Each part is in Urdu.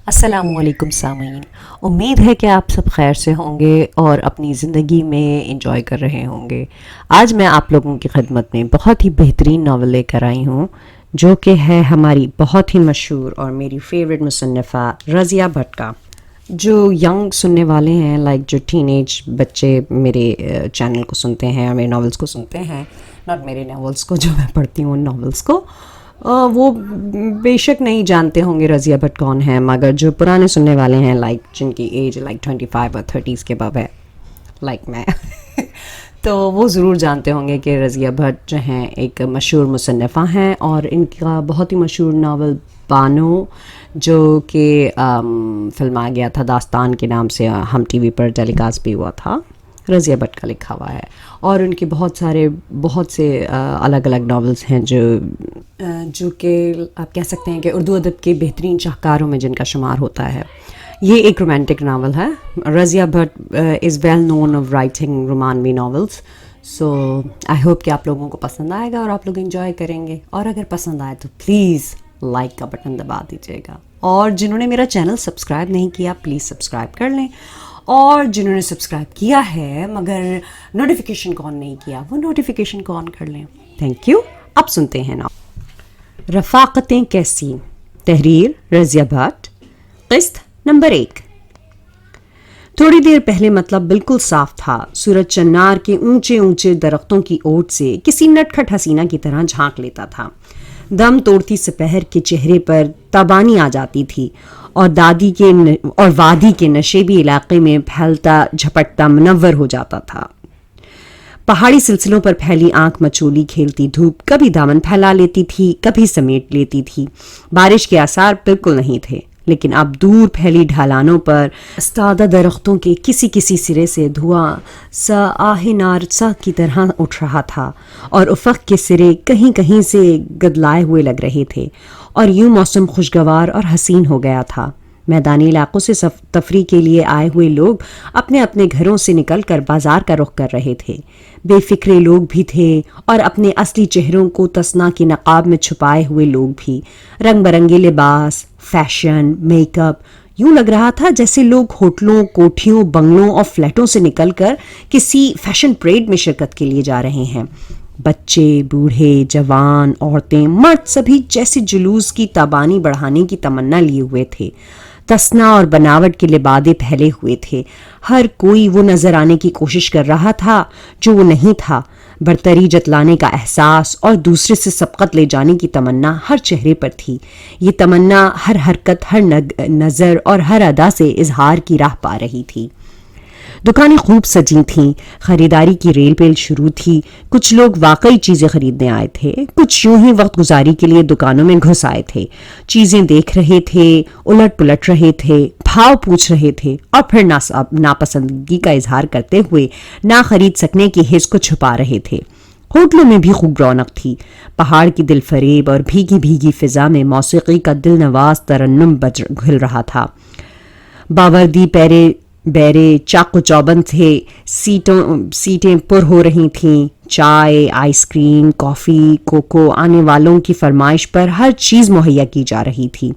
السلام علیکم سامعین، امید ہے کہ آپ سب خیر سے ہوں گے اور اپنی زندگی میں انجوائے کر رہے ہوں گے۔ آج میں آپ لوگوں کی خدمت میں بہت ہی بہترین ناول لے کر آئی ہوں، جو کہ ہے ہماری بہت ہی مشہور اور میری فیوریٹ مصنفہ رضیہ بھٹ کا۔ جو ینگ سننے والے ہیں، جو ٹین ایج بچے میرے چینل کو سنتے ہیں، میرے ناولس کو سنتے ہیں، ناٹ میرے ناولس کو جو میں پڑھتی ہوں ان ناولس کو، وہ بے شک نہیں جانتے ہوں گے رضیہ بھٹ کون ہے، مگر جو پرانے سننے والے ہیں جن کی ایج 25 اور 30 کے بعد ہے میں تو وہ ضرور جانتے ہوں گے کہ رضیہ بھٹ جو ہیں ایک مشہور مصنفہ ہیں، اور ان کا بہت ہی مشہور ناول بانو، جو کہ فلم آ گیا تھا داستان کے نام سے، ہم ٹی وی پر ٹیلی کاسٹ بھی ہوا تھا، رضیہ بھٹ کا لکھا ہوا ہے۔ اور ان کے بہت سے الگ الگ ناولس ہیں جو کہ آپ کہہ سکتے ہیں کہ اردو ادب کے بہترین شاہکاروں میں جن کا شمار ہوتا ہے۔ یہ ایک رومانٹک ناول ہے۔ Razia Bhatt is well known of writing رومانوی ناولس، سو آئی ہوپ کہ آپ لوگوں کو پسند آئے گا اور آپ لوگ انجوائے کریں گے، اور اگر پسند آئے تو پلیز لائک کا بٹن دبا دیجیے گا، اور جنہوں نے میرا چینل سبسکرائب نہیں کیا پلیز سبسکرائب کر لیں، اور جنہوں نے سبسکرائب کیا ہے مگر نوٹیفیکیشن آن نہیں کیا وہ نوٹیفیکیشن آن کر لیں۔ Thank you. اب سنتے ہیں نا رفاقتیں کیسی، تحریر رضیہ بھٹ، قسط نمبر 1۔ تھوڑی دیر پہلے مطلب بالکل صاف تھا۔ سورج چنار کے اونچے اونچے درختوں کی اوٹ سے کسی نٹ کھٹ حسینہ کی طرح جھانک لیتا تھا۔ دم توڑتی سپہر کے چہرے پر تابانی آ جاتی تھی، اور وادی کے نشیبی علاقے میں پھیلتا جھپٹتا منور ہو جاتا تھا۔ پہاڑی سلسلوں پر پھیلی آنکھ مچولی کھیلتی دھوپ کبھی دامن پھیلا لیتی تھی، کبھی سمیٹ لیتی تھی۔ بارش کے آثار بالکل نہیں تھے، لیکن اب دور پھیلی ڈھلانوں پر استادہ درختوں کے کسی سرے سے دھواں سا آہ نار سا کی طرح اٹھ رہا تھا، اور افق کے سرے کہیں کہیں سے گدلائے ہوئے لگ رہے تھے، اور یوں موسم خوشگوار اور حسین ہو گیا تھا۔ میدانی علاقوں سے تفریح کے لیے آئے ہوئے لوگ اپنے اپنے گھروں سے نکل کر بازار کا رخ کر رہے تھے۔ بے فکرے لوگ بھی تھے، اور اپنے اصلی چہروں کو تسنا کے نقاب میں چھپائے ہوئے لوگ بھی۔ رنگ برنگے لباس، فیشن، میک اپ، یوں لگ رہا تھا جیسے لوگ ہوٹلوں، کوٹھیوں، بنگلوں اور فلیٹوں سے نکل کر کسی فیشن پریڈ میں شرکت کے لیے جا رہے ہیں۔ بچے، بوڑھے، جوان، عورتیں، مرد، سبھی جیسے جلوس کی تابانی بڑھانے کی تمنا لیے ہوئے تھے۔ تسنا اور بناوٹ کے لبادے پھیلے ہوئے تھے۔ ہر کوئی وہ نظر آنے کی کوشش کر رہا تھا جو وہ نہیں تھا۔ برتری جتلانے کا احساس اور دوسرے سے سبقت لے جانے کی تمنا ہر چہرے پر تھی۔ یہ تمنا ہر حرکت، ہر نظر اور ہر ادا سے اظہار کی راہ پا رہی تھی۔ دکانیں خوب سجی تھیں، خریداری کی ریل پیل شروع تھی۔ کچھ لوگ واقعی چیزیں خریدنے آئے تھے، کچھ یوں ہی وقت گزاری کے لیے دکانوں میں گھس آئے تھے، چیزیں دیکھ رہے تھے، الٹ پلٹ رہے تھے، بھاؤ پوچھ رہے تھے، اور پھر ناپسندگی کا اظہار کرتے ہوئے نہ خرید سکنے کی حس کو چھپا رہے تھے۔ ہوٹلوں میں بھی خوب رونق تھی۔ پہاڑ کی دل فریب اور بھیگی بھیگی فضا میں موسیقی کا دل نواز ترنم گھل رہا تھا۔ باوردی بیرے چاق و چوبند تھے، سیٹیں پر ہو رہی تھیں، چائے، آئس کریم، کافی، کوکو آنے والوں کی فرمائش پر ہر چیز مہیا کی جا رہی تھی۔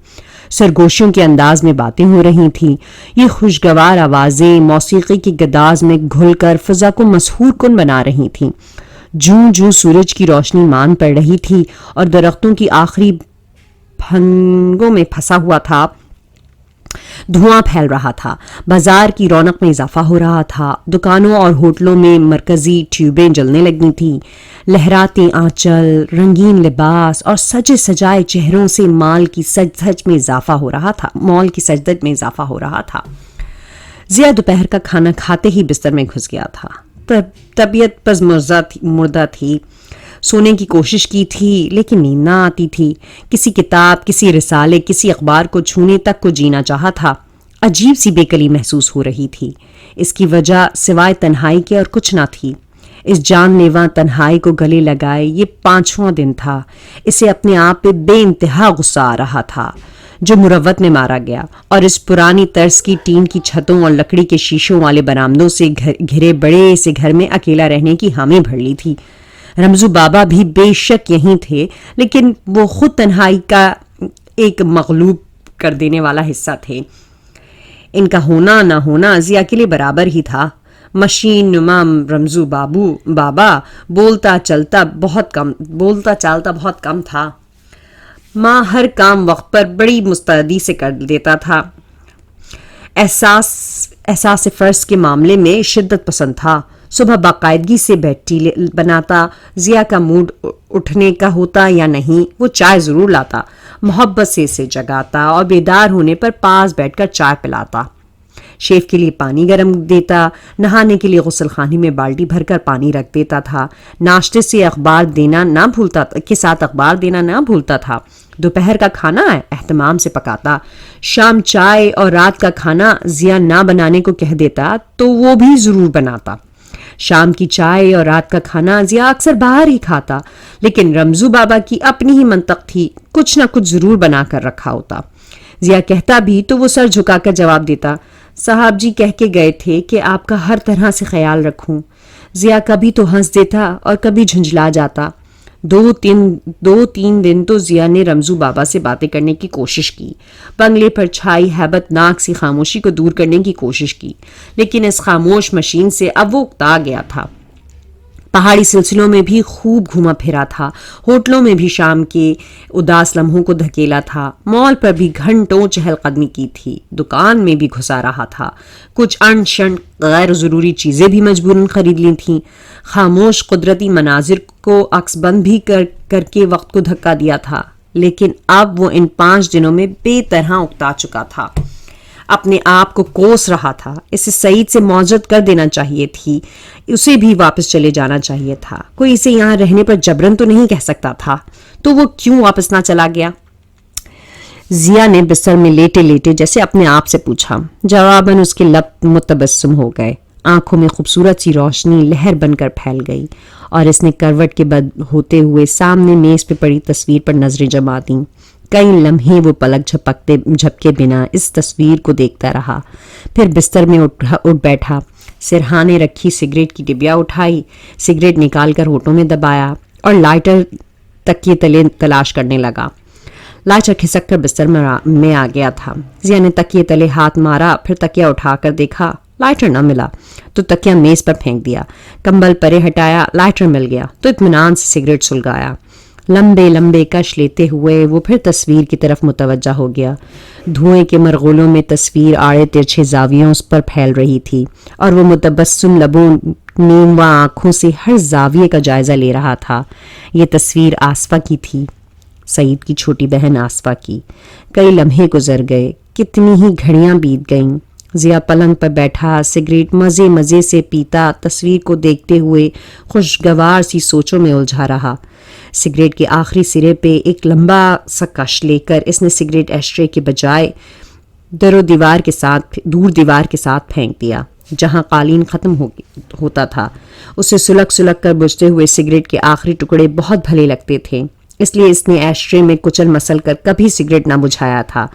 سرگوشیوں کے انداز میں باتیں ہو رہی تھیں۔ یہ خوشگوار آوازیں موسیقی کی گداز میں گھل کر فضا کو مسحور کن بنا رہی تھیں۔ جوں جوں سورج کی روشنی مان پڑ رہی تھی اور درختوں کی آخری پھنگوں میں پھنسا ہوا تھا، دھواں پھیل رہا تھا، بازار کی رونق میں اضافہ ہو رہا تھا۔ دکانوں اور ہوٹلوں میں مرکزی ٹیوبیں جلنے لگی تھیں۔ لہراتے آنچل، رنگین لباس اور سجے سجائے چہروں سے مال کی سجدھج میں اضافہ ہو رہا تھا۔ ضیا دوپہر کا کھانا کھاتے ہی بستر میں گھس گیا تھا۔ طبیعت پز مردہ تھی۔ سونے کی کوشش کی تھی لیکن نیند نہ آتی تھی۔ کسی کتاب، کسی رسالے، کسی اخبار کو چھونے تک کو جینا چاہا تھا۔ عجیب سی بےکلی محسوس ہو رہی تھی۔ اس کی وجہ سوائے تنہائی کے اور کچھ نہ تھی۔ اس جان لیوا تنہائی کو گلے لگائے یہ 5واں دن تھا۔ اسے اپنے آپ پہ بے انتہا غصہ آ رہا تھا جو مروت میں مارا گیا، اور اس پرانی طرز کی ٹین کی چھتوں اور لکڑی کے شیشوں والے برآمدوں سے گھرے بڑے سے گھر میں اکیلا رہنے کی حامی بھر لی تھی۔ رمزو بابا بھی بے شک یہیں تھے، لیکن وہ خود تنہائی کا ایک مغلوب کر دینے والا حصہ تھے۔ ان کا ہونا نہ ہونا ضیا کے لیے برابر ہی تھا۔ مشین نما رمزو بابا بولتا چالتا بہت کم تھا۔ ماں ہر کام وقت پر بڑی مستعدی سے کر دیتا تھا۔ احساس فرض کے معاملے میں شدت پسند تھا۔ صبح باقاعدگی سے بیڈ ٹی بناتا، ضیا کا موڈ اٹھنے کا ہوتا یا نہیں وہ چائے ضرور لاتا، محبت سے اسے جگاتا اور بیدار ہونے پر پاس بیٹھ کر چائے پلاتا، شیف کے لیے پانی گرم دیتا، نہانے کے لیے غسل خانے میں بالٹی بھر کر پانی رکھ دیتا تھا، ناشتے سے اخبار دینا نہ بھولتا تھا، دوپہر کا کھانا اہتمام سے پکاتا، شام چائے اور رات کا کھانا ضیا نہ بنانے کو کہہ دیتا تو وہ بھی ضرور بناتا۔ شام کی چائے اور رات کا کھانا ضیا اکثر باہر ہی کھاتا، لیکن رمزو بابا کی اپنی ہی منطق تھی، کچھ نہ کچھ ضرور بنا کر رکھا ہوتا۔ ضیا کہتا بھی تو وہ سر جھکا کر جواب دیتا، صاحب جی کہہ کے گئے تھے کہ آپ کا ہر طرح سے خیال رکھوں۔ ضیا کبھی تو ہنس دیتا اور کبھی جھنجھلا جاتا۔ دو تین دن تو ضیا نے رمزو بابا سے باتیں کرنے کی کوشش کی، بنگلے پر چھائی ہیبت ناک سی خاموشی کو دور کرنے کی کوشش کی، لیکن اس خاموش مشین سے اب وہ اکتا گیا تھا۔ پہاڑی سلسلوں میں بھی خوب گھوما پھرا تھا، ہوٹلوں میں بھی شام کے اداس لمحوں کو دھکیلا تھا، مال پر بھی گھنٹوں چہل قدمی کی تھی، دکان میں بھی گھسا رہا تھا، کچھ ان شن غیر ضروری چیزیں بھی مجبوراً خرید لی تھیں، خاموش قدرتی مناظر کو عکس بند بھی کر کے وقت کو دھکا دیا تھا، لیکن اب وہ ان 5 دنوں میں بے طرح اکتا چکا تھا، اپنے آپ کو کوس رہا تھا۔ اسے سعید سے معذرت کر دینا چاہیے تھی، اسے بھی واپس چلے جانا چاہیے تھا، کوئی اسے یہاں رہنے پر جبرن تو نہیں کہہ سکتا تھا، تو وہ کیوں واپس نہ چلا گیا؟ ضیا نے بستر میں لیٹے لیٹے جیسے اپنے آپ سے پوچھا، جواباً اس کے لب متبسم ہو گئے، آنکھوں میں خوبصورت سی روشنی لہر بن کر پھیل گئی، اور اس نے کروٹ کے بد ہوتے ہوئے سامنے میز پہ پڑی تصویر پر نظریں جما دیں۔ کئی لمحے وہ پلک جھپکے بنا اس تصویر کو دیکھتا رہا، پھر بستر میں اٹھ بیٹھا، سرہانے رکھی سگریٹ کی ڈبیا اٹھائی، سگریٹ نکال کر ہونٹوں میں دبایا اور لائٹر تکیے تلے تلاش کرنے لگا۔ لائٹر کھسک کر بستر میں آ گیا تھا۔ ضیا نے تکیے تلے ہاتھ مارا، پھر تکیا اٹھا کر دیکھا، لائٹر نہ ملا تو تکیا میز پر پھینک دیا، کمبل پرے ہٹایا، لائٹر مل گیا تو اطمینان سے سگریٹ سلگایا۔ لمبے لمبے کش لیتے ہوئے وہ پھر تصویر کی طرف متوجہ ہو گیا۔ دھوئیں کے مرغولوں میں تصویر آڑے ترچھے زاویوں اس پر پھیل رہی تھی، اور وہ متبسم لبوں نیموا آنکھوں سے ہر زاویے کا جائزہ لے رہا تھا۔ یہ تصویر آصفہ کی تھی، سعید کی چھوٹی بہن آصفہ کی۔ کئی لمحے گزر گئے، کتنی ہی گھڑیاں بیت گئیں۔ ضیا پلنگ پر بیٹھا سگریٹ مزے سے پیتا، تصویر کو دیکھتے ہوئے خوشگوار سی سوچوں میں الجھا رہا۔ سگریٹ کے آخری سرے پہ ایک لمبا سا کش لے کر اس نے سگریٹ ایشٹرے کے بجائے دور دیوار کے ساتھ پھینک دیا، جہاں قالین ختم ہوتا تھا۔ اسے سلگ کر بجھتے ہوئے سگریٹ کے آخری ٹکڑے بہت بھلے لگتے تھے، اس لیے اس نے ایشٹرے میں کچل مسل کر کبھی سگریٹ نہ بجھایا تھا،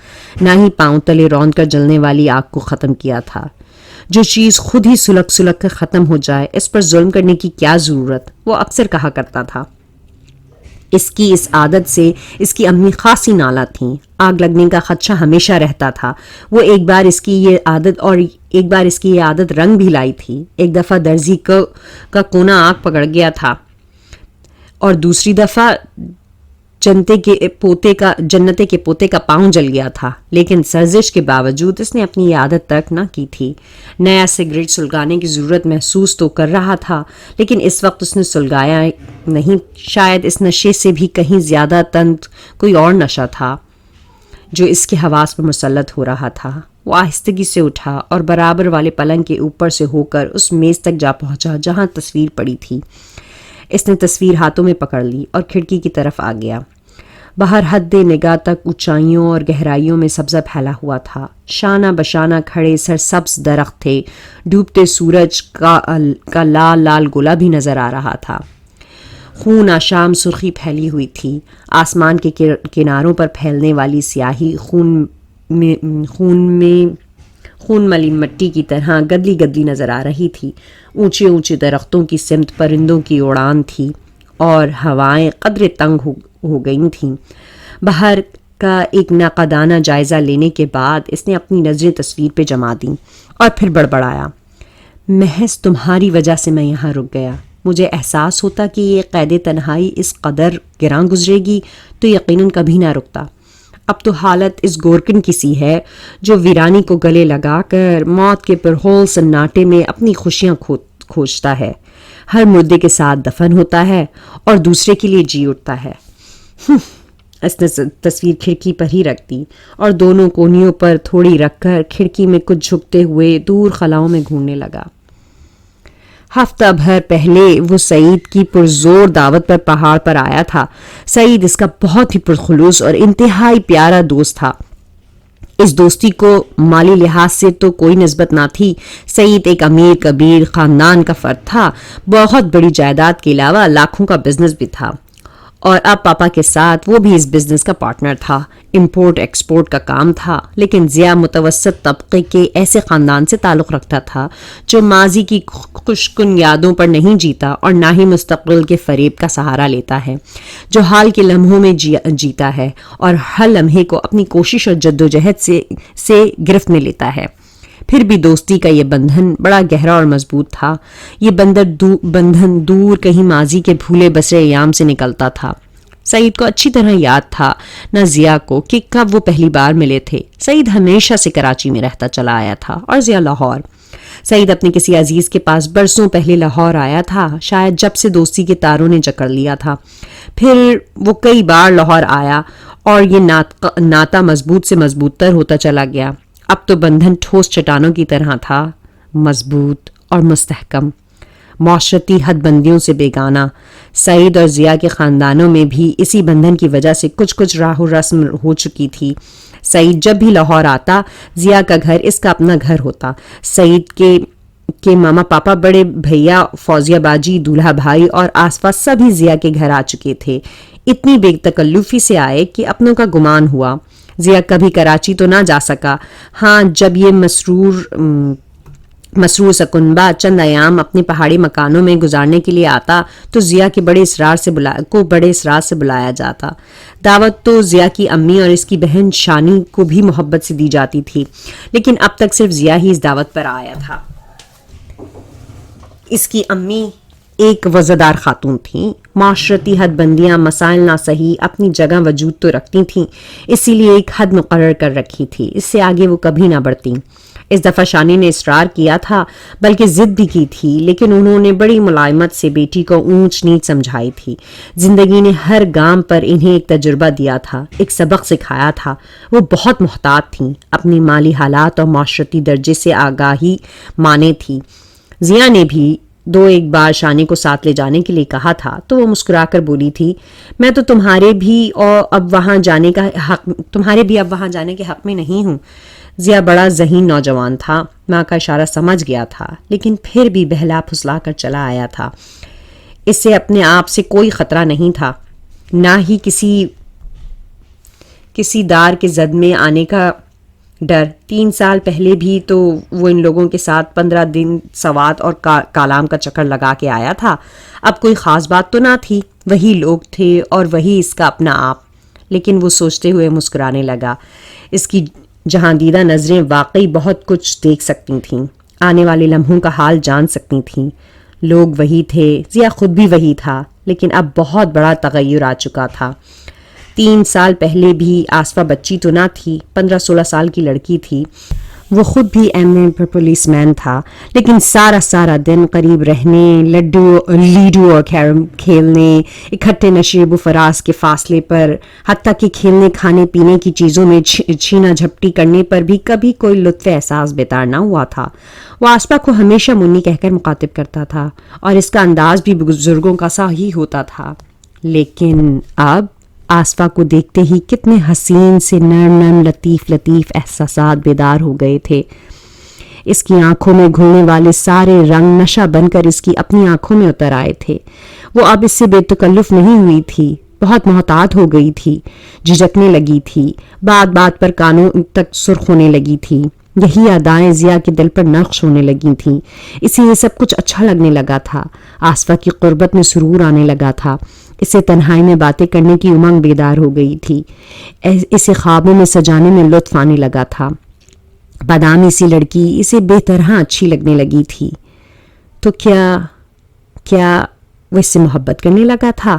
نہ ہی پاؤں تلے روند کر جلنے والی آگ کو ختم کیا تھا۔ جو چیز خود ہی سلگ کر ختم ہو جائے، اس پر ظلم کرنے کی کیا ضرورت، وہ اکثر کہا کرتا تھا۔ اس عادت سے اس کی امی خاصی نالا تھیں، آگ لگنے کا خدشہ ہمیشہ رہتا تھا۔ وہ ایک بار اس کی یہ عادت رنگ بھی لائی تھی۔ ایک دفعہ درزی کا کونا آگ پکڑ گیا تھا، اور دوسری دفعہ جنتے کے پوتے کا پاؤں جل گیا تھا، لیکن سرزش کے باوجود اس نے اپنی یہ عادت ترک نہ کی تھی۔ نیا سگریٹ سلگانے کی ضرورت محسوس تو کر رہا تھا، لیکن اس وقت اس نے سلگایا نہیں۔ شاید اس نشے سے بھی کہیں زیادہ تند کوئی اور نشہ تھا جو اس کے حواس پر مسلط ہو رہا تھا۔ وہ آہستگی سے اٹھا اور برابر والے پلنگ کے اوپر سے ہو کر اس میز تک جا پہنچا جہاں تصویر پڑی تھی۔ اس نے تصویر ہاتھوں میں پکڑ لی اور کھڑکی کی طرف آ گیا۔ باہر حد نگاہ تک اونچائیوں اور گہرائیوں میں سبزہ پھیلا ہوا تھا، شانہ بشانہ کھڑے سرسبز درخت تھے، ڈوبتے سورج کا لال لال گولا بھی نظر آ رہا تھا۔ خون آشام سرخی پھیلی ہوئی تھی، آسمان کے کناروں پر پھیلنے والی سیاہی خون ملی مٹی کی طرح گدلی گدلی نظر آ رہی تھی۔ اونچے اونچے درختوں کی سمت پرندوں کی اڑان تھی، اور ہوائیں قدرے تنگ ہو گئی تھیں۔ باہر کا ایک ناقدانہ جائزہ لینے کے بعد اس نے اپنی نظریں تصویر پہ جما دیں اور پھر بڑبڑایا، محض تمہاری وجہ سے میں یہاں رک گیا۔ مجھے احساس ہوتا کہ یہ قید تنہائی اس قدر گراں گزرے گی تو یقیناً کبھی نہ رکتا۔ اب تو حالت اس گورکن کی سی ہے جو ویرانی کو گلے لگا کر موت کے پرہول سناٹے میں اپنی خوشیاں کھوجتا ہے، ہر مردے کے ساتھ دفن ہوتا ہے اور دوسرے کے لیے جی اٹھتا ہے۔ اس نے تصویر کھڑکی پر ہی رکھ دی اور دونوں کونیوں پر تھوڑی رکھ کر کھڑکی میں کچھ جھکتے ہوئے دور خلاؤں میں گھومنے لگا۔ ہفتہ بھر پہلے وہ سعید کی پرزور دعوت پر پہاڑ پر آیا تھا۔ سعید اس کا بہت ہی پرخلوص اور انتہائی پیارا دوست تھا۔ اس دوستی کو مالی لحاظ سے تو کوئی نسبت نہ تھی۔ سعید ایک امیر کبیر خاندان کا فرد تھا، بہت بڑی جائیداد کے علاوہ لاکھوں کا بزنس بھی تھا، اور اب پاپا کے ساتھ وہ بھی اس بزنس کا پارٹنر تھا۔ امپورٹ ایکسپورٹ کا کام تھا، لیکن ضیاء متوسط طبقے کے ایسے خاندان سے تعلق رکھتا تھا جو ماضی کی خوشکن یادوں پر نہیں جیتا اور نہ ہی مستقبل کے فریب کا سہارا لیتا ہے، جو حال کے لمحوں میں جیتا ہے اور ہر لمحے کو اپنی کوشش اور جدوجہد سے گرفت میں لیتا ہے۔ پھر بھی دوستی کا یہ بندھن بڑا گہرا اور مضبوط تھا۔ یہ بندھن دور کہیں ماضی کے بھولے بسرے ایام سے نکلتا تھا۔ سعید کو اچھی طرح یاد تھا، نہ ضیاء کو، کہ کب وہ پہلی بار ملے تھے۔ سعید ہمیشہ سے کراچی میں رہتا چلا آیا تھا اور ضیاء لاہور۔ سعید اپنے کسی عزیز کے پاس برسوں پہلے لاہور آیا تھا، شاید جب سے دوستی کے تاروں نے جکڑ لیا تھا۔ پھر وہ کئی بار لاہور آیا اور یہ ناتا مضبوط سے مضبوط تر ہوتا چلا گیا۔ اب تو بندھن ٹھوس چٹانوں کی طرح تھا، مضبوط اور مستحکم، معاشرتی حد بندیوں سے بیگانہ۔ سعید اور ضیاء کے خاندانوں میں بھی اسی بندھن کی وجہ سے کچھ راہ و رسم ہو چکی تھی۔ سعید جب بھی لاہور آتا، ضیاء کا گھر اس کا اپنا گھر ہوتا۔ سعید کے ماما پاپا، بڑے بھیا فوزیہ باجی، دولہا بھائی اور آس پاس سبھی ضیاء کے گھر آ چکے تھے۔ اتنی بے تکلفی سے آئے کہ اپنوں کا گمان ہوا۔ ضیاء کبھی کراچی تو نہ جا سکا، ہاں جب یہ مسرور سکنبہ چند ایام اپنے پہاڑی مکانوں میں گزارنے کے لیے آتا تو ضیاء کے بڑے اصرار سے بلایا جاتا۔ دعوت تو ضیاء کی امی اور اس کی بہن شانی کو بھی محبت سے دی جاتی تھی، لیکن اب تک صرف ضیاء ہی اس دعوت پر آیا تھا۔ اس کی امی ایک وزادار خاتون تھیں، معاشرتی حد بندیاں مسائل نہ صحیح اپنی جگہ وجود تو رکھتی تھیں، اسی لیے ایک حد مقرر کر رکھی تھی، اس سے آگے وہ کبھی نہ بڑھتی۔ اس دفعہ شانی نے اصرار کیا تھا، بلکہ ضد بھی کی تھی، لیکن انہوں نے بڑی ملائمت سے بیٹی کو اونچ نیچ سمجھائی تھی۔ زندگی نے ہر گام پر انہیں ایک تجربہ دیا تھا، ایک سبق سکھایا تھا۔ وہ بہت محتاط تھیں، اپنی مالی حالات اور معاشرتی درجے سے آگاہی مانے تھی۔ ضیاء نے بھی ایک بار شانی کو ساتھ لے جانے کے لیے کہا تھا تو وہ مسکرا کر بولی تھی، میں تو تمہارے بھی اب وہاں جانے کے حق میں نہیں ہوں۔ ضیاء بڑا ذہین نوجوان تھا، ماں کا اشارہ سمجھ گیا تھا، لیکن پھر بھی بہلا پھسلا کر چلا آیا تھا۔ اس سے اپنے آپ سے کوئی خطرہ نہیں تھا، نہ ہی کسی دار کے زد میں آنے کا ڈر۔ 3 سال پہلے بھی تو وہ ان لوگوں کے ساتھ 15 دن سوات اور کالام کا چکر لگا کے آیا تھا۔ اب کوئی خاص بات تو نہ تھی، وہی لوگ تھے اور وہی اس کا اپنا آپ۔ لیکن وہ سوچتے ہوئے مسکرانے لگا، اس کی جہاں دیدہ نظریں واقعی بہت کچھ دیکھ سکتی تھیں، آنے والے لمحوں کا حال جان سکتی تھیں۔ لوگ وہی تھے، ضیاء خود بھی وہی تھا، لیکن اب بہت بڑا تغیر آ چکا تھا۔ 3 سال پہلے بھی آصفہ بچی تو نہ تھی، 15-16 سال کی لڑکی تھی۔ وہ خود بھی ایم پر پولیس مین تھا، لیکن سارا دن قریب رہنے، لیڈو اور کیرم کھیلنے، اکٹھے نشیب و فراز کے فاصلے پر، حتیٰ کہ کھیلنے کھانے پینے کی چیزوں میں چھینا جھپٹی کرنے پر بھی کبھی کوئی لطف احساس بیدار نہ ہوا تھا۔ وہ آصفہ کو ہمیشہ منی کہہ کر مخاطب کرتا تھا اور اس کا انداز بھی بزرگوں کا سا ہی ہوتا تھا، لیکن اب آصفہ کو دیکھتے ہی کتنے حسین سے نرم لطیف احساسات بیدار ہو گئے تھے۔ اس کی آنکھوں میں گھلنے والے سارے رنگ نشہ بن کر اس کی اپنی آنکھوں میں اتر آئے تھے۔ وہ اب اس سے بے تکلف نہیں ہوئی تھی، بہت محتاط ہو گئی تھی، جھجکنے لگی تھی، بات پر کانوں تک سرخ ہونے لگی تھی۔ یہی ادائیں ضیاء کے دل پر نقش ہونے لگی تھیں، اسی لیے سب کچھ اچھا لگنے لگا تھا۔ آصفہ کی قربت میں سرور آنے لگا تھا، اسے تنہائی میں باتیں کرنے کی امنگ بیدار ہو گئی تھی. اسے خوابوں میں سجانے میں لطف آنے لگا تھا. بادامی سی لڑکی اسے بے طرح اچھی لگنے لگی تھی. تو کیا وہ اس سے محبت کرنے لگا تھا؟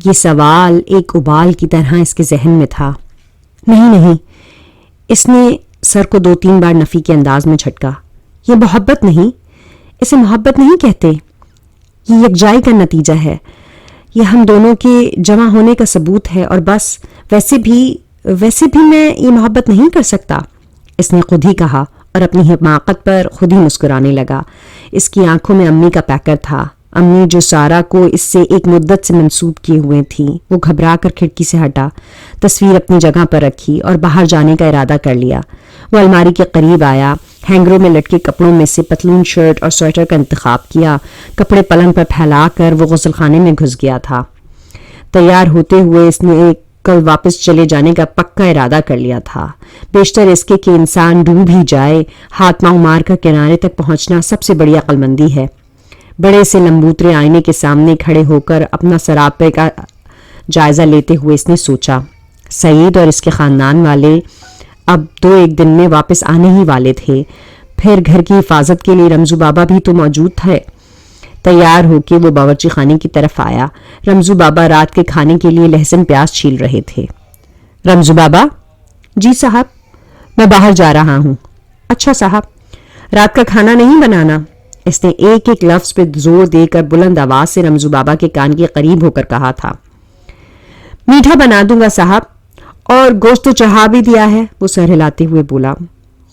یہ سوال ایک ابال کی طرح اس کے ذہن میں تھا. نہیں، اس نے سر کو 2-3 بار نفی کے انداز میں جھٹکا. یہ محبت نہیں، اسے محبت نہیں کہتے. یہ یکجائی کا نتیجہ ہے. یہ ہم دونوں کے جمع ہونے کا ثبوت ہے، اور بس. ویسے بھی میں یہ محبت نہیں کر سکتا، اس نے خود ہی کہا اور اپنی حماقت پر خود ہی مسکرانے لگا. اس کی آنکھوں میں امی کا پیکر تھا. امی جو سارا کو اس سے ایک مدت سے منسوب کیے ہوئے تھی. وہ گھبرا کر کھڑکی سے ہٹا، تصویر اپنی جگہ پر رکھی اور باہر جانے کا ارادہ کر لیا. وہ الماری کے قریب آیا، ہینگروں میں لٹکے کپڑوں میں سے پتلون شرٹ اور سویٹر کا انتخاب کیا. کپڑے پلنگ پر پھیلا کر وہ غسل خانے میں گھس گیا تھا. تیار ہوتے ہوئے اس نے کل واپس چلے جانے کا پکا ارادہ کر لیا تھا. بیشتر اس کے کہ انسان ڈوب ہی جائے. ہاتھ پاؤں مار کر کنارے تک پہنچنا سب سے بڑی عقل مندی ہے. بڑے سے لمبوترے آئینے کے سامنے کھڑے ہو کر اپنا سراپے کا جائزہ لیتے ہوئے اس نے سوچا، سعید اور اس کے خاندان والے اب 2-1 دن میں واپس آنے ہی والے تھے. پھر گھر کی حفاظت کے لیے رمزو بابا بھی تو موجود تھے. تیار ہو کے وہ باورچی خانے کی طرف آیا. رمزو بابا رات کے کھانے کے لیے لہسن پیاز چھیل رہے تھے. رمزو بابا؟ جی صاحب، میں باہر جا رہا ہوں. اچھا صاحب، رات کا کھانا نہیں بنانا؟ اس نے ایک لفظ پہ زور دے کر بلند آواز سے رمزو بابا کے کان کے قریب ہو کر کہا تھا. میٹھا بنا دوں گا صاحب، اور گوشت تو چڑھا بھی دیا ہے، وہ سر ہلاتے ہوئے بولا.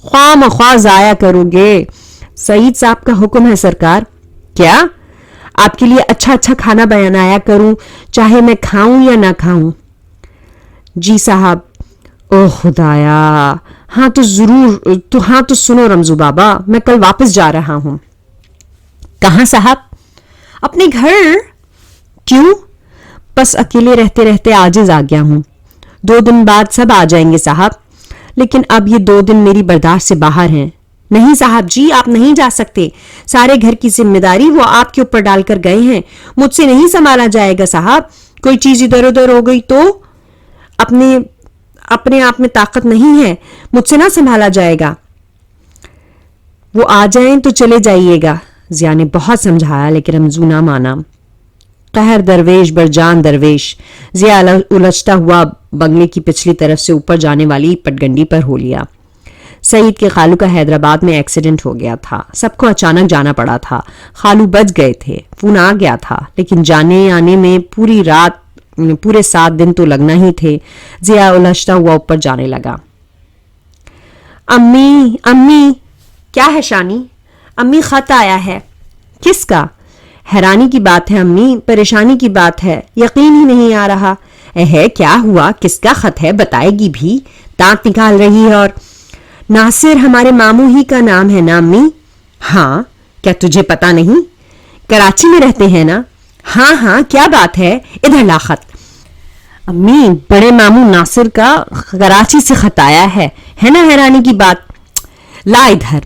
خواہ مخواہ ضائع کرو گے. سعید صاحب کا حکم ہے سرکار. کیا؟ آپ کے لیے اچھا کھانا بنایا کروں، چاہے میں کھاؤں یا نہ کھاؤں؟ جی صاحب. او خدایا. ہاں تو سنو رمزو بابا، میں کل واپس جا رہا ہوں. کہاں صاحب؟ اپنے گھر. کیوں؟ بس اکیلے رہتے رہتے عاجز آ گیا ہوں. 2 دن بعد سب آ جائیں گے صاحب، لیکن اب یہ 2 دن میری برداشت سے باہر ہیں. نہیں صاحب جی، آپ نہیں جا سکتے. سارے گھر کی ذمہ داری وہ آپ کے اوپر ڈال کر گئے ہیں. مجھ سے نہیں سنبھالا جائے گا صاحب. کوئی چیز ادھر ادھر ہو گئی تو اپنے آپ میں طاقت نہیں ہے، مجھ سے نہ سنبھالا جائے گا. وہ آ جائیں تو چلے جائیے گا. ضیاء نے بہت سمجھایا لیکن رمزو نہ مانا. قہر درویش برجان درویش. ضیاء الجھتا ہوا بنگلے کی پچھلی طرف سے اوپر جانے والی پٹگنڈی پر ہو لیا. سعید کے خالو کا حیدرآباد میں ایکسیڈنٹ ہو گیا تھا. سب کو اچانک جانا پڑا تھا. خالو بچ گئے تھے، فون آ گیا تھا، لیکن جانے آنے میں پورے 7 دن تو لگنا ہی تھے. ضیاء الجھتا ہوا اوپر جانے لگا. امی. کیا ہے شانی؟ امی خط آیا ہے. کس کا؟ حیرانی کی بات ہے امی، پریشانی کی بات ہے، یقین ہی نہیں آ رہا. کیا ہوا؟ کس کا خط ہے؟ بتائے گی بھی. دانت نکال رہی ہے. اور ناصر ہمارے ماموں ہی کا نام ہے نا امی؟ ہاں. کیا تجھے پتا نہیں؟ کراچی میں رہتے ہیں نا؟ ہاں. کیا بات ہے؟ ادھر لا خط. امی، بڑے ماموں ناصر کا کراچی سے خط آیا ہے نا حیرانی کی بات. لا ادھر.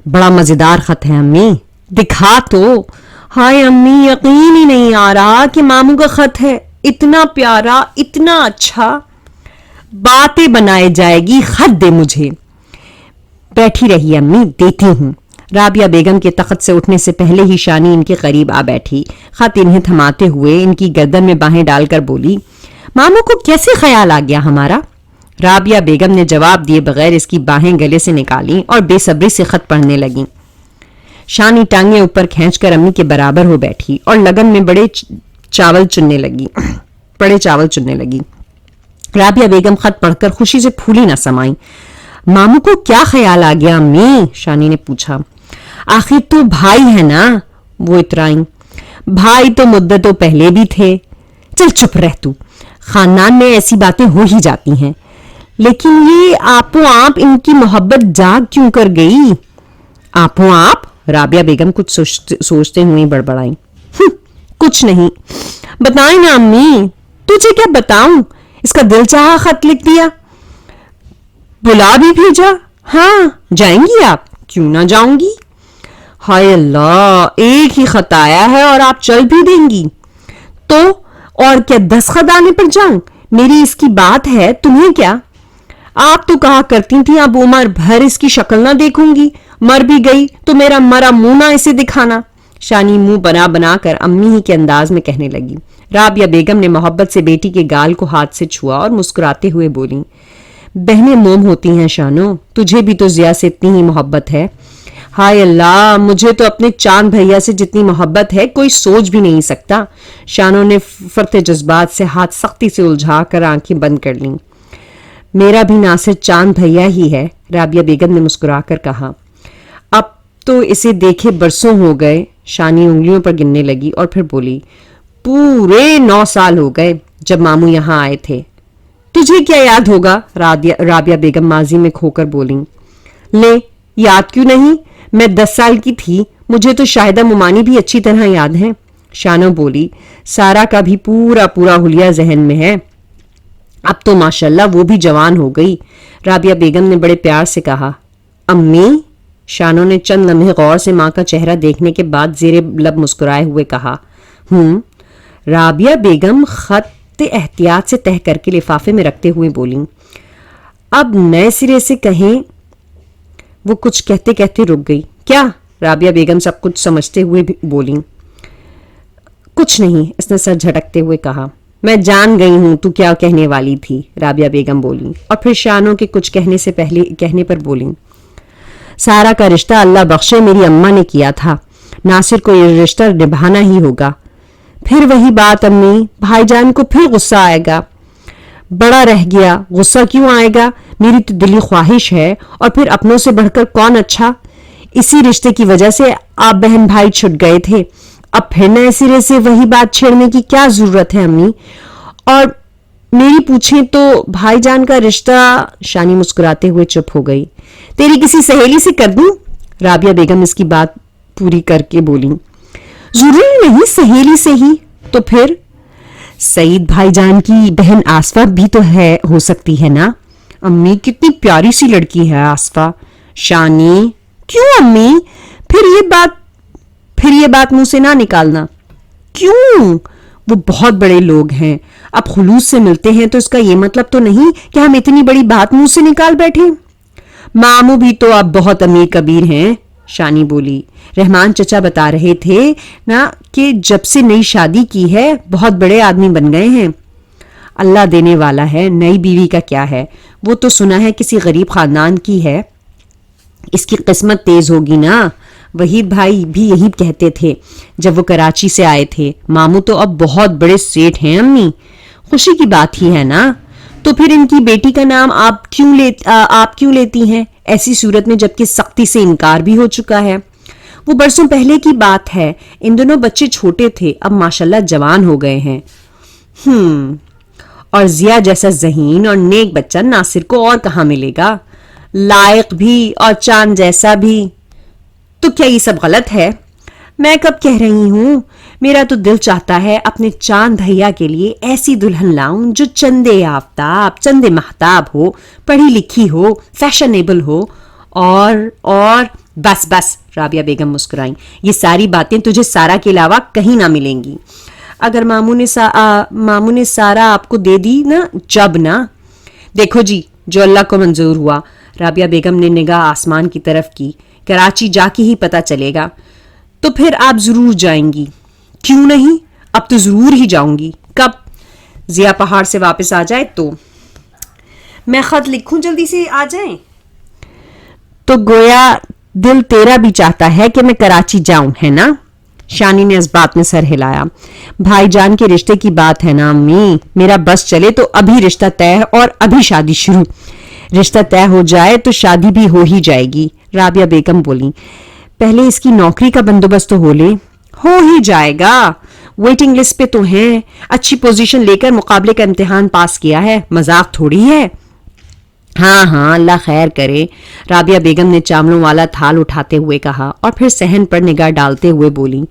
بڑا مزیدار خط ہے امی، دکھا تو. ہائے امی، یقین ہی نہیں آ رہا کہ ماموں کا خط ہے. اتنا پیارا، اتنا اچھا. باتیں بنائے جائے گی، خط دے مجھے. بیٹھی رہی امی، دیتی ہوں. رابعہ بیگم کے تخت سے اٹھنے سے پہلے ہی شانی ان کے قریب آ بیٹھی. خط انہیں تھماتے ہوئے ان کی گردن میں باہیں ڈال کر بولی، ماموں کو کیسے خیال آ گیا ہمارا؟ رابعہ بیگم نے جواب دیے بغیر اس کی باہیں گلے سے نکالیں اور بے صبری سے خط پڑھنے لگیں. شانی ٹانگیں اوپر کھینچ کر امی کے برابر ہو بیٹھی اور لگن میں بڑے چاول چننے لگی. رابعہ بیگم خط پڑھ کر خوشی سے پھولی نہ سمائیں. ماموں کو کیا خیال آ گیا امی؟ شانی نے پوچھا. آخر تو بھائی ہے نا، وہ اترائیں. بھائی تو مدتوں پہلے بھی تھے. چل چپ رہ تو، خاندان میں ایسی باتیں ہو ہی جاتی ہیں. لیکن یہ آپو آپ ان کی محبت جاگ کیوں کر گئی؟ آپو آپ؟ رابعہ بیگم کچھ سوچتے ہوئے بڑبڑائیں. کچھ نہیں. بتائیں نا امی. تجھے کیا بتاؤں؟ اس کا دل چاہا خط لکھ دیا. بلا بھی بھیجا. ہاں. جائیں گی آپ؟ کیوں نہ جاؤں گی. ہائے اللہ، ایک ہی خط آیا ہے اور آپ چل بھی دیں گی؟ تو اور کیا دستخط آنے پر جاؤں؟ میری اس کی بات ہے، تمہیں کیا؟ آپ تو کہا کرتی تھی اب عمر بھر اس کی شکل نہ دیکھوں گی، مر بھی گئی تو میرا مرا منہ نہ اسے دکھانا۔ شانی منہ بنا بنا کر امی ہی کے انداز میں کہنے لگی۔ رابعہ بیگم نے محبت سے بیٹی کے گال کو ہاتھ سے چھوا اور مسکراتے ہوئے بولی، بہنیں موم ہوتی ہیں شانو، تجھے بھی تو ضیا سے اتنی ہی محبت ہے۔ ہائے اللہ، مجھے تو اپنے چاند بھیا سے جتنی محبت ہے کوئی سوچ بھی نہیں سکتا۔ شانو نے فرط جذبات سے ہاتھ سختی سے الجھا کر آنکھیں بند کر لیں۔ میرا بھی ناصر چاند بھیا ہی ہے، رابعہ بیگم نے مسکرا کر کہا۔ اب تو اسے دیکھے برسوں ہو گئے، شانی انگلیوں پر گننے لگی اور پھر بولی، پورے 9 سال ہو گئے جب ماموں یہاں آئے تھے۔ تجھے کیا یاد ہوگا؟ رابعہ بیگم ماضی میں کھو کر بولیں۔ لے، یاد کیوں نہیں؟ میں 10 سال کی تھی، مجھے تو شاہدہ ممانی بھی اچھی طرح یاد ہے۔ شانو بولی، سارا کا بھی پورا حلیہ ذہن میں ہے، اب تو ماشاءاللہ وہ بھی جوان ہو گئی۔ رابعہ بیگم نے بڑے پیار سے کہا۔ امی؟ شانو نے چند لمحے غور سے ماں کا چہرہ دیکھنے کے بعد زیر لب مسکرائے ہوئے کہا، رابعہ بیگم خط احتیاط سے تہہ کر کے لفافے میں رکھتے ہوئے بولیں۔ اب نئے سرے سے کہیں۔ وہ کچھ کہتے کہتے رک گئی۔ کیا؟ رابعہ بیگم سب کچھ سمجھتے ہوئے بولیں۔ کچھ نہیں، اس نے سر جھٹکتے ہوئے کہا۔ میں جان گئی ہوں تو کیا کہنے والی تھی، رابعہ بیگم بولیں اور پھر شانوں کے کچھ کہنے پر بولیں۔ سارا کا رشتہ اللہ بخشے میری اماں نے کیا تھا، ناصر کو یہ رشتہ نبھانا ہی ہوگا۔ پھر وہی بات امی، بھائی جان کو پھر غصہ آئے گا۔ بڑا رہ گیا، غصہ کیوں آئے گا؟ میری تو دلی خواہش ہے، اور پھر اپنوں سے بڑھ کر کون اچھا؟ اسی رشتے کی وجہ سے آپ بہن بھائی چھٹ گئے تھے، اب پھر نئے سرے سے وہی بات چھیڑنے کی کیا ضرورت ہے امی؟ اور میری پوچھیں تو بھائی جان کا رشتہ، شانی مسکراتے ہوئے چپ ہو گئی۔ تیری کسی سہیلی سے کر دوں؟ رابعہ بیگم اس کی بات پوری کر کے بولیں۔ ضروری نہیں سہیلی سے ہی، تو پھر سعید بھائی جان کی بہن آصفہ بھی تو ہو سکتی ہے نا؟ امی کتنی پیاری سی لڑکی ہے آصفہ۔ شانی، کیوں امی؟ پھر یہ بات منہ سے نہ نکالنا۔ کیوں؟ وہ بہت بڑے لوگ ہیں، اب خلوص سے ملتے ہیں تو اس کا یہ مطلب تو نہیں کہ ہم اتنی بڑی بات منہ سے نکال بیٹھے۔ ماموں بھی تو اب بہت امیر کبیر ہیں، شانی بولی۔ رحمان چچا بتا رہے تھے نا کہ جب سے نئی شادی کی ہے بہت بڑے آدمی بن گئے ہیں۔ اللہ دینے والا ہے، نئی بیوی کا کیا ہے، وہ تو سنا ہے کسی غریب خاندان کی ہے، اس کی قسمت تیز ہوگی نا۔ وحید بھائی بھی یہی کہتے تھے جب وہ کراچی سے آئے تھے۔ ماموں تو اب بہت بڑے سیٹ ہیں امی، خوشی کی بات ہی ہے نا۔ تو پھر ان کی بیٹی کا نام آپ کیوں لیتی ہیں ایسی صورت میں جبکہ سختی سے انکار بھی ہو چکا ہے؟ وہ برسوں پہلے کی بات ہے، ان دونوں بچے چھوٹے تھے، اب ماشاءاللہ جوان ہو گئے ہیں۔ اور ضیا جیسا ذہین اور نیک بچہ ناصر کو اور کہاں ملے گا، لائق بھی اور چاند جیسا بھی۔ تو کیا یہ سب غلط ہے؟ میں کب کہہ رہی ہوں، میرا تو دل چاہتا ہے اپنے چاند بھیا کے لیے ایسی دلہن لاؤں جو چندے آفتاب چندے محتاب ہو، پڑھی لکھی ہو، فیشنیبل ہو، اور بس رابعہ بیگم مسکرائیں، یہ ساری باتیں تجھے سارا کے علاوہ کہیں نہ ملیں گی۔ اگر ماموں نے سارا آپ کو دے دی نا، جب نا، دیکھو جی جو اللہ کو منظور ہوا۔ رابعہ بیگم نے نگاہ آسمان کی طرف کی۔ کراچی جا کے ہی پتہ چلے گا۔ تو پھر آپ ضرور جائیں گی؟ کیوں نہیں، اب تو ضرور ہی جاؤں گی۔ کب؟ ضیا پہاڑ سے واپس آ جائے تو۔ میں خط لکھوں جلدی سے آ جائیں؟ تو گویا دل تیرا بھی چاہتا ہے کہ میں کراچی جاؤں، ہے نا؟ شانی نے اس بات میں سر ہلایا۔ بھائی جان کے رشتے کی بات ہے نا امی، میرا بس چلے تو ابھی رشتہ طے اور ابھی شادی شروع۔ رشتہ طے ہو جائے تو شادی بھی ہو ہی جائے گی، رابعہ بیگم بولی۔ پہلے اس کی نوکری کا بندوبست تو ہو لے۔ ہو ہی جائے گا، ویٹنگ لسٹ پہ تو ہیں، اچھی پوزیشن لے کر مقابلے کا امتحان پاس کیا ہے، مذاق تھوڑی ہے۔ ہاں اللہ خیر کرے، رابعہ بیگم نے چاولوں والا تھال اٹھاتے ہوئے کہا اور پھر صحن پر نگاہ ڈالتے ہوئے بولی۔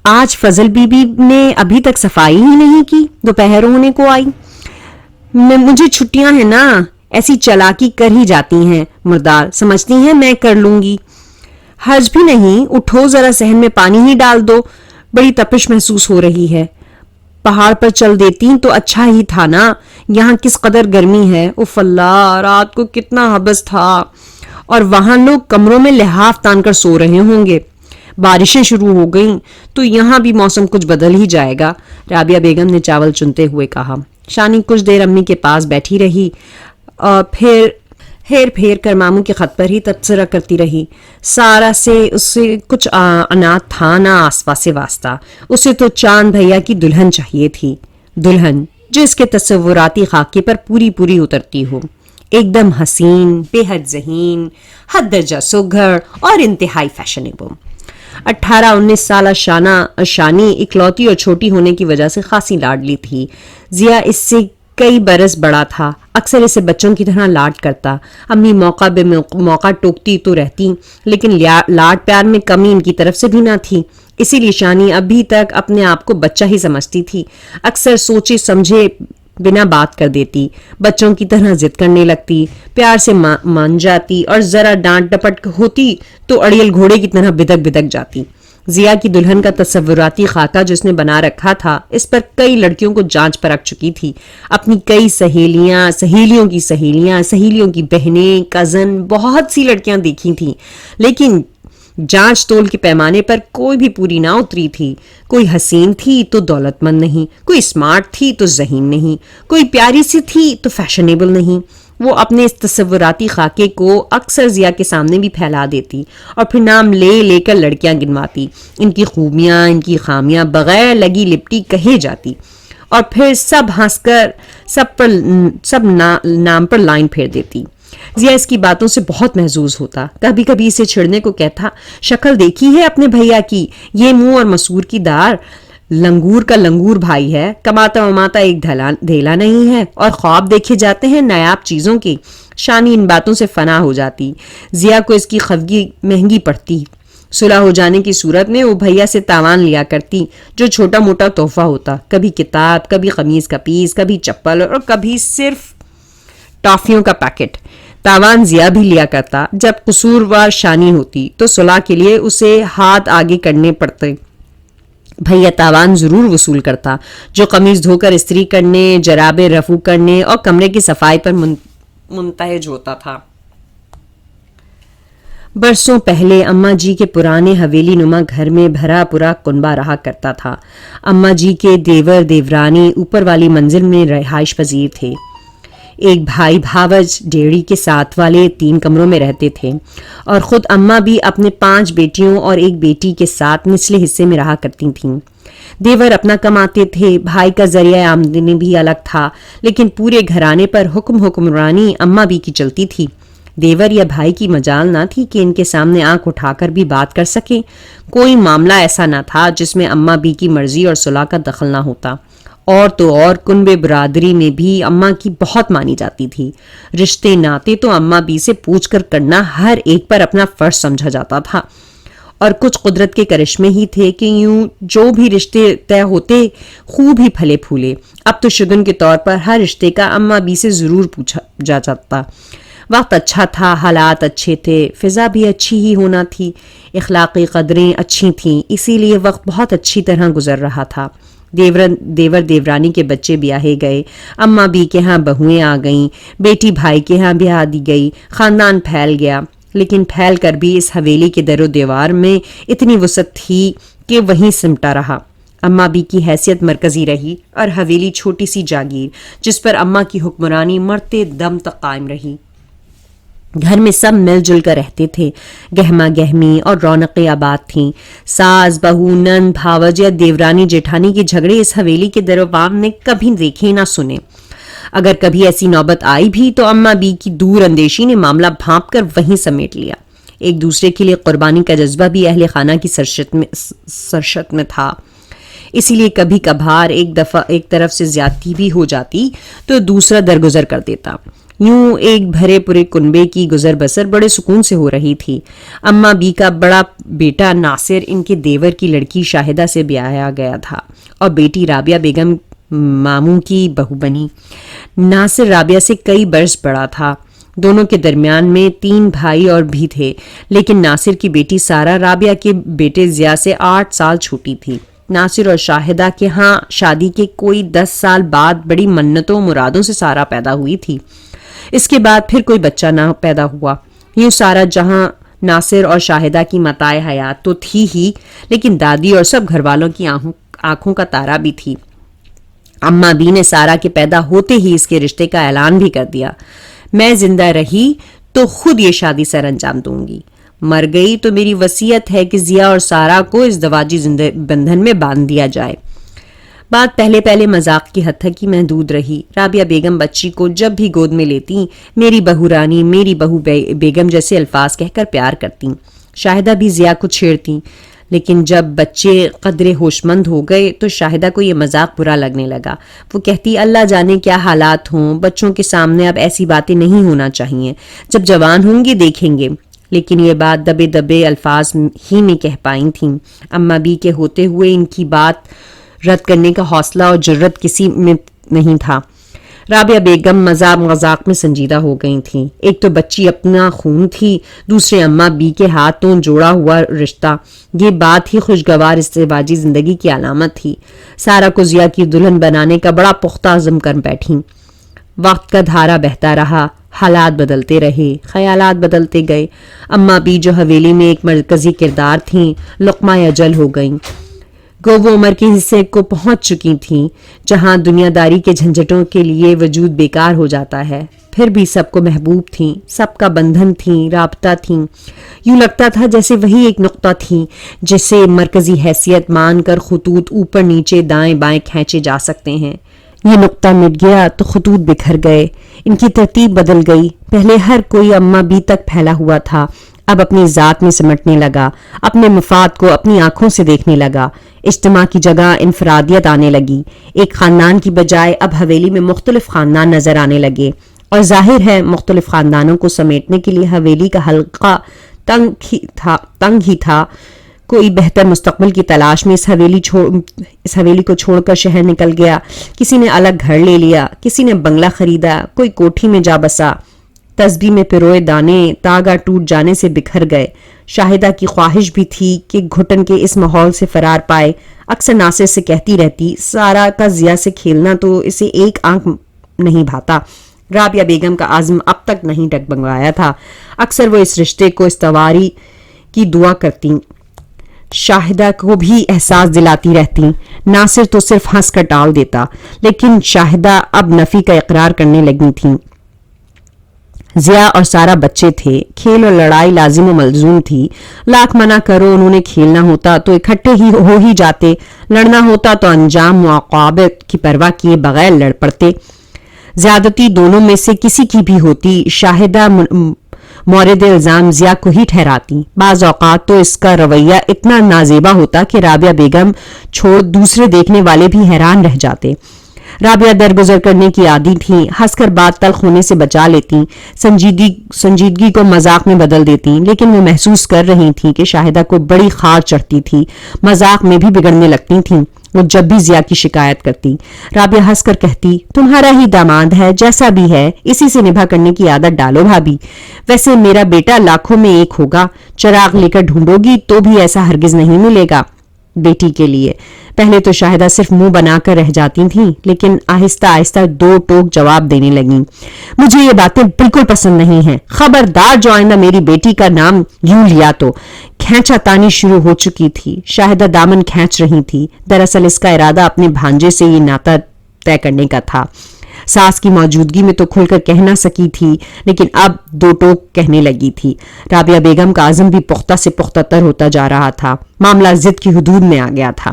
آج فضل بی بی نے ابھی تک صفائی ہی نہیں کی، دوپہر ہونے کو آئی۔ مجھے چھٹیاں ہیں نا، ایسی چالاکی کر ہی جاتی ہیں مردار، سمجھتی ہیں میں کر لوں گی۔ حرج بھی نہیں، اٹھو ذرا صحن میں پانی ہی ڈال دو، بڑی تپش محسوس ہو رہی ہے۔ پہاڑ پر چل دیتی تو اچھا ہی تھا نا، یہاں کس قدر گرمی ہے، اف اللہ رات کو کتنا حبس تھا، اور وہاں لوگ کمروں میں لحاف تان کر سو رہے ہوں گے، بارشیں شروع ہو گئیں تو یہاں بھی موسم کچھ بدل ہی جائے گا، رابعہ بیگم نے چاول چنتے ہوئے کہا۔ شانی کچھ دیر امی کے پاس بیٹھی رہی اور پھر ہیر پھیر کر ماموں کے خط پر ہی تبصرہ کرتی رہی۔ سارا سے اس سے کچھ انات تھا نہ آس پاس سے واسطہ، اسے تو چاند بھیا کی دلہن چاہیے تھی، دلہن جو اس کے تصوراتی خاکے پر پوری پوری اترتی ہو، ایک دم حسین، بے حد ذہین، حد درجہ سگھڑ اور انتہائی فیشنیبل۔ 18-19 سالہ شانی اکلوتی اور چھوٹی ہونے کی وجہ سے خاصی لاڈلی تھی۔ ضیا اس سے کئی برس بڑا تھا، اکثر اسے بچوں کی طرح لاڈ کرتا، امی موقع بے موقع ٹوکتی تو رہتی، لیکن لاڈ پیار میں کمی ان کی طرف سے بھی نہ تھی، اسی لیے شانی ابھی تک اپنے آپ کو بچہ ہی سمجھتی تھی، اکثر سوچے سمجھے بنا بات کر دیتی، بچوں کی طرح ضد کرنے لگتی، پیار سے مان جاتی، اور ذرا ڈانٹ ڈپٹ ہوتی تو اڑیل گھوڑے کی طرح بدک بدک جاتی۔ ضیا کی دلہن کا تصوراتی خاکہ جو اس نے بنا رکھا تھا، اس پر کئی لڑکیوں کو جانچ پرکھ چکی تھی، اپنی کئی سہیلیاں، سہیلیوں کی بہنیں، کزن، بہت سی لڑکیاں دیکھی تھیں، لیکن جانچ تول کے پیمانے پر کوئی بھی پوری نہ اتری تھی۔ کوئی حسین تھی تو دولت مند نہیں، کوئی اسمارٹ تھی تو ذہین نہیں، کوئی پیاری سی تھی تو فیشنیبل نہیں۔ وہ اپنے اس تصوراتی خاکے کو اکثر ضیا کے سامنے بھی پھیلا دیتی اور پھر نام لے لے کر لڑکیاں گنواتی، ان کی خوبیاں، ان کی خامیاں بغیر لگی لپٹی کہے جاتی، اور پھر سب ہنس کر سب نام پر لائن پھیر دیتی۔ ضیا اس کی باتوں سے بہت محظوظ ہوتا، کبھی کبھی اسے چھڑنے کو کہتا، شکل دیکھی ہے اپنے بھیا کی، یہ منہ اور مسور کی دار، لنگور کا لنگور بھائی ہے، کماتا وماتا ایک دھیلا نہیں ہے، اور خواب دیکھے جاتے ہیں نایاب چیزوں کے۔ شانی ان باتوں سے فنا ہو جاتی، ضیا کو اس کی خفگی مہنگی پڑتی، صلح ہو جانے کی صورت میں وہ بھیا سے تاوان لیا کرتی، جو چھوٹا موٹا تحفہ ہوتا، کبھی کتاب، کبھی قمیض کا پیس، کبھی چپل، اور کبھی صرف ٹافیوں کا پیکٹ۔ تاوان ضیا بھی لیا کرتا، جب قصوروار شانی ہوتی تو صلح کے لیے اسے ہاتھ آگے کرنے پڑتے، بھیا تاوان ضرور وصول کرتا، جو قمیض دھو کر استری کرنے، جرابیں رفو کرنے اور کمرے کی صفائی پر منتہج ہوتا تھا۔ برسوں پہلے اماں جی کے پرانے حویلی نما گھر میں بھرا پورا کنبہ رہا کرتا تھا۔ اماں جی کے دیور دیورانی اوپر والی منزل میں رہائش پذیر تھے، ایک بھائی بھاوج ڈیڑھی کے ساتھ والے 3 کمروں میں رہتے تھے، اور خود اماں بھی اپنے 5 بیٹیوں اور ایک بیٹی کے ساتھ نچلے حصے میں رہا کرتی تھیں۔ دیور اپنا کماتے تھے، بھائی کا ذریعہ آمدنی بھی الگ تھا، لیکن پورے گھرانے پر حکمرانی اماں بھی کی چلتی تھی۔ دیور یا بھائی کی مجال نہ تھی کہ ان کے سامنے آنکھ اٹھا کر بھی بات کر سکیں، کوئی معاملہ ایسا نہ تھا جس میں اماں بھی کی مرضی اور صلاح کا دخل نہ ہوتا۔ اور تو اور کنبے برادری میں بھی اماں کی بہت مانی جاتی تھی، رشتے ناتے تو اماں بھی سے پوچھ کر کرنا ہر ایک پر اپنا فرض سمجھا جاتا تھا، اور کچھ قدرت کے کرشمے ہی تھے کہ یوں جو بھی رشتے طے ہوتے خوب ہی پھلے پھولے۔ اب تو شگن کے طور پر ہر رشتے کا اماں بھی سے ضرور پوچھا جا جاتا۔ وقت اچھا تھا، حالات اچھے تھے، فضا بھی اچھی ہی ہونا تھی، اخلاقی قدریں اچھی تھیں، اسی لیے وقت بہت اچھی طرح گزر رہا تھا۔ دیور دیورانی کے بچے بیاہے گئے، اماں بی کے ہاں بہویں آ گئیں، بیٹی بھائی کے ہاں بیاہ دی گئی، خاندان پھیل گیا، لیکن پھیل کر بھی اس حویلی کے در و دیوار میں اتنی وسعت تھی کہ وہیں سمٹا رہا۔ اماں بی کی حیثیت مرکزی رہی، اور حویلی چھوٹی سی جاگیر جس پر اماں کی حکمرانی مرتے دم تک قائم رہی۔ گھر میں سب مل جل کر رہتے تھے، گہما گہمی اور رونقیں آباد تھیں۔ ساس بہو نند بھاوج یا دیورانی جیٹھانی کے جھگڑے اس حویلی کے دروبام نے کبھی دیکھے نہ سنے۔ اگر کبھی ایسی نوبت آئی بھی تو اماں بی کی دور اندیشی نے معاملہ بھانپ کر وہیں سمیٹ لیا۔ ایک دوسرے کے لیے قربانی کا جذبہ بھی اہل خانہ کی سرشت میں تھا، اسی لیے کبھی کبھار ایک طرف سے زیادتی بھی ہو جاتی تو دوسرا درگزر کر دیتا۔ یوں ایک بھرے پورے کنبے کی گزر بسر بڑے سکون سے ہو رہی تھی۔ اماں بی کا بڑا بیٹا ناصر ان کے دیور کی لڑکی شاہدہ سے بیاہا گیا تھا، اور بیٹی رابعہ بیگم ماموں کی بہو بنی۔ ناصر رابعہ سے کئی برس بڑا تھا، دونوں کے درمیان میں 3 بھائی اور بھی تھے، لیکن ناصر کی بیٹی سارہ رابعہ کے بیٹے ضیا سے 8 سال چھوٹی تھی۔ ناصر اور شاہدہ کے ہاں شادی کے کوئی 10 سال بعد بڑی منتوں مرادوں سے سارا پیدا ہوئی تھی. اس کے بعد پھر کوئی بچہ نہ پیدا ہوا. یوں سارا جہاں ناصر اور شاہدہ کی متاع حیات تو تھی ہی، لیکن دادی اور سب گھر والوں کی آنکھوں کا تارا بھی تھی. اماں بی نے سارا کے پیدا ہوتے ہی اس کے رشتے کا اعلان بھی کر دیا. میں زندہ رہی تو خود یہ شادی سر انجام دوں گی، مر گئی تو میری وصیت ہے کہ ضیا اور سارا کو اس ازدواجی بندھن میں باندھ دیا جائے. بات پہلے مذاق کی حد تک ہی محدود رہی. رابعہ بیگم بچی کو جب بھی گود میں لیتی میری بہو رانی، میری بہو بیگم جیسے الفاظ کہہ کر پیار کرتی. شاہدہ بھی ضیا کو چھیڑتی، لیکن جب بچے قدرے ہوش مند ہو گئے تو شاہدہ کو یہ مذاق برا لگنے لگا. وہ کہتی اللہ جانے کیا حالات ہوں، بچوں کے سامنے اب ایسی باتیں نہیں ہونا چاہیے، جب جوان ہوں گے دیکھیں گے. لیکن یہ بات دبے دبے الفاظ ہی میں کہہ پائی تھیں. اماں بی کے ہوتے ہوئے ان کی بات رد کرنے کا حوصلہ اور جرت کسی میں نہیں تھا. رابعہ بیگم مذاق میں سنجیدہ ہو گئی تھیں. ایک تو بچی اپنا خون تھی، دوسرے اماں بی کے ہاتھوں جوڑا ہوا رشتہ. یہ بات ہی خوشگوار ازدواجی زندگی کی علامت تھی. سارا کو ضیا کی دلہن بنانے کا بڑا پختہ عزم کر بیٹھیں. وقت کا دھارا بہتا رہا، حالات بدلتے رہے، خیالات بدلتے گئے. اماں بی جو حویلی میں ایک مرکزی کردار تھیں، لقمہ اجل ہو گئیں. گو وہ عمر کے حصے کو پہنچ چکی تھیں جہاں دنیا داری کے جھنجھٹوں کے لیے وجود بیکار ہو جاتا ہے. پھر بھی سب کو محبوب تھیں، سب کا بندھن تھیں، رابطہ تھیں. یوں لگتا تھا جیسے وہی ایک نقطہ تھی جسے مرکزی حیثیت مان کر خطوط اوپر نیچے دائیں بائیں کھینچے جا سکتے ہیں. یہ نقطہ مٹ گیا تو خطوط بکھر گئے، ان کی ترتیب بدل گئی. پہلے ہر کوئی اماں بی تک پھیلا ہوا تھا، اب اپنی ذات میں سمٹنے لگا، اپنے مفاد کو اپنی آنکھوں سے دیکھنے لگا. اجتماع کی جگہ انفرادیت آنے لگی. ایک خاندان کی بجائے اب حویلی میں مختلف خاندان نظر آنے لگے، اور ظاہر ہے مختلف خاندانوں کو سمیٹنے کے لیے حویلی کا حلقہ تنگ ہی تھا. کوئی بہتر مستقبل کی تلاش میں اس حویلی کو چھوڑ کر شہر نکل گیا. کسی نے الگ گھر لے لیا، کسی نے بنگلہ خریدا، کوئی کوٹھی میں جا بسا. تسبیح میں پروئے دانے تاگا ٹوٹ جانے سے بکھر گئے. شاہدہ کی خواہش بھی تھی کہ گھٹن کے اس ماحول سے فرار پائے. اکثر ناصر سے کہتی رہتی سارا کا ضیا سے کھیلنا تو اسے ایک آنکھ نہیں بھاتا. رابعہ بیگم کا عزم اب تک نہیں ڈگمگایا تھا. اکثر وہ اس رشتے کو استواری کی دعا کرتی، شاہدہ کو بھی احساس دلاتی رہتی. ناصر تو صرف ہنس کر ٹال دیتا، لیکن شاہدہ اب نفی کا اقرار کرنے لگی تھیں. ضیا اور سارا بچے تھے، کھیل اور لڑائی لازم و ملزوم تھی. لاکھ منع کرو انہوں نے کھیلنا ہوتا تو اکٹھے ہو ہی جاتے، لڑنا ہوتا تو انجام و عواقب کی پرواہ کیے بغیر لڑ پڑتے. زیادتی دونوں میں سے کسی کی بھی ہوتی، شاہدہ مورد الزام ضیا کو ہی ٹھہراتی. بعض اوقات تو اس کا رویہ اتنا نازیبا ہوتا کہ رابعہ بیگم چھوڑ دوسرے دیکھنے والے بھی حیران رہ جاتے. رابعہ درگزر کرنے کی عادی تھیں، ہنس کر بات تلخ ہونے سے بچا لیتی، سنجیدگی کو مذاق میں بدل دیتی. لیکن وہ محسوس کر رہی تھیں کہ شاہدہ کو بڑی خار چڑھتی تھی، مذاق میں بھی بگڑنے لگتی تھیں. وہ جب بھی ضیا کی شکایت کرتی، رابعہ ہنس کر کہتی تمہارا ہی داماد ہے، جیسا بھی ہے اسی سے نبھا کرنے کی عادت ڈالو بھابی. ویسے میرا بیٹا لاکھوں میں ایک ہوگا، چراغ لے کر ڈھونڈو گی تو بھی ایسا ہرگز نہیں ملے گا بیٹی کے لیے. پہلے تو شاہدہ صرف منہ بنا کر رہ جاتی تھیں، لیکن آہستہ آہستہ دو ٹوک جواب دینے لگیں. مجھے یہ باتیں بالکل پسند نہیں ہیں، خبردار جو آئندہ میری بیٹی کا نام یوں لیا تو. کھینچا تانی شروع ہو چکی تھی. شاہدہ دامن کھینچ رہی تھی. دراصل اس کا ارادہ اپنے بھانجے سے یہ ناطہ طے کرنے کا تھا. ساس کی موجودگی میں تو کھل کر کہہ نہ سکی تھی، لیکن اب دو ٹوک کہنے لگی تھی. رابعہ بیگم کا عزم بھی پختہ سے پختہ تر ہوتا جا رہا تھا. معاملہ ضد کی حدود میں آ گیا تھا.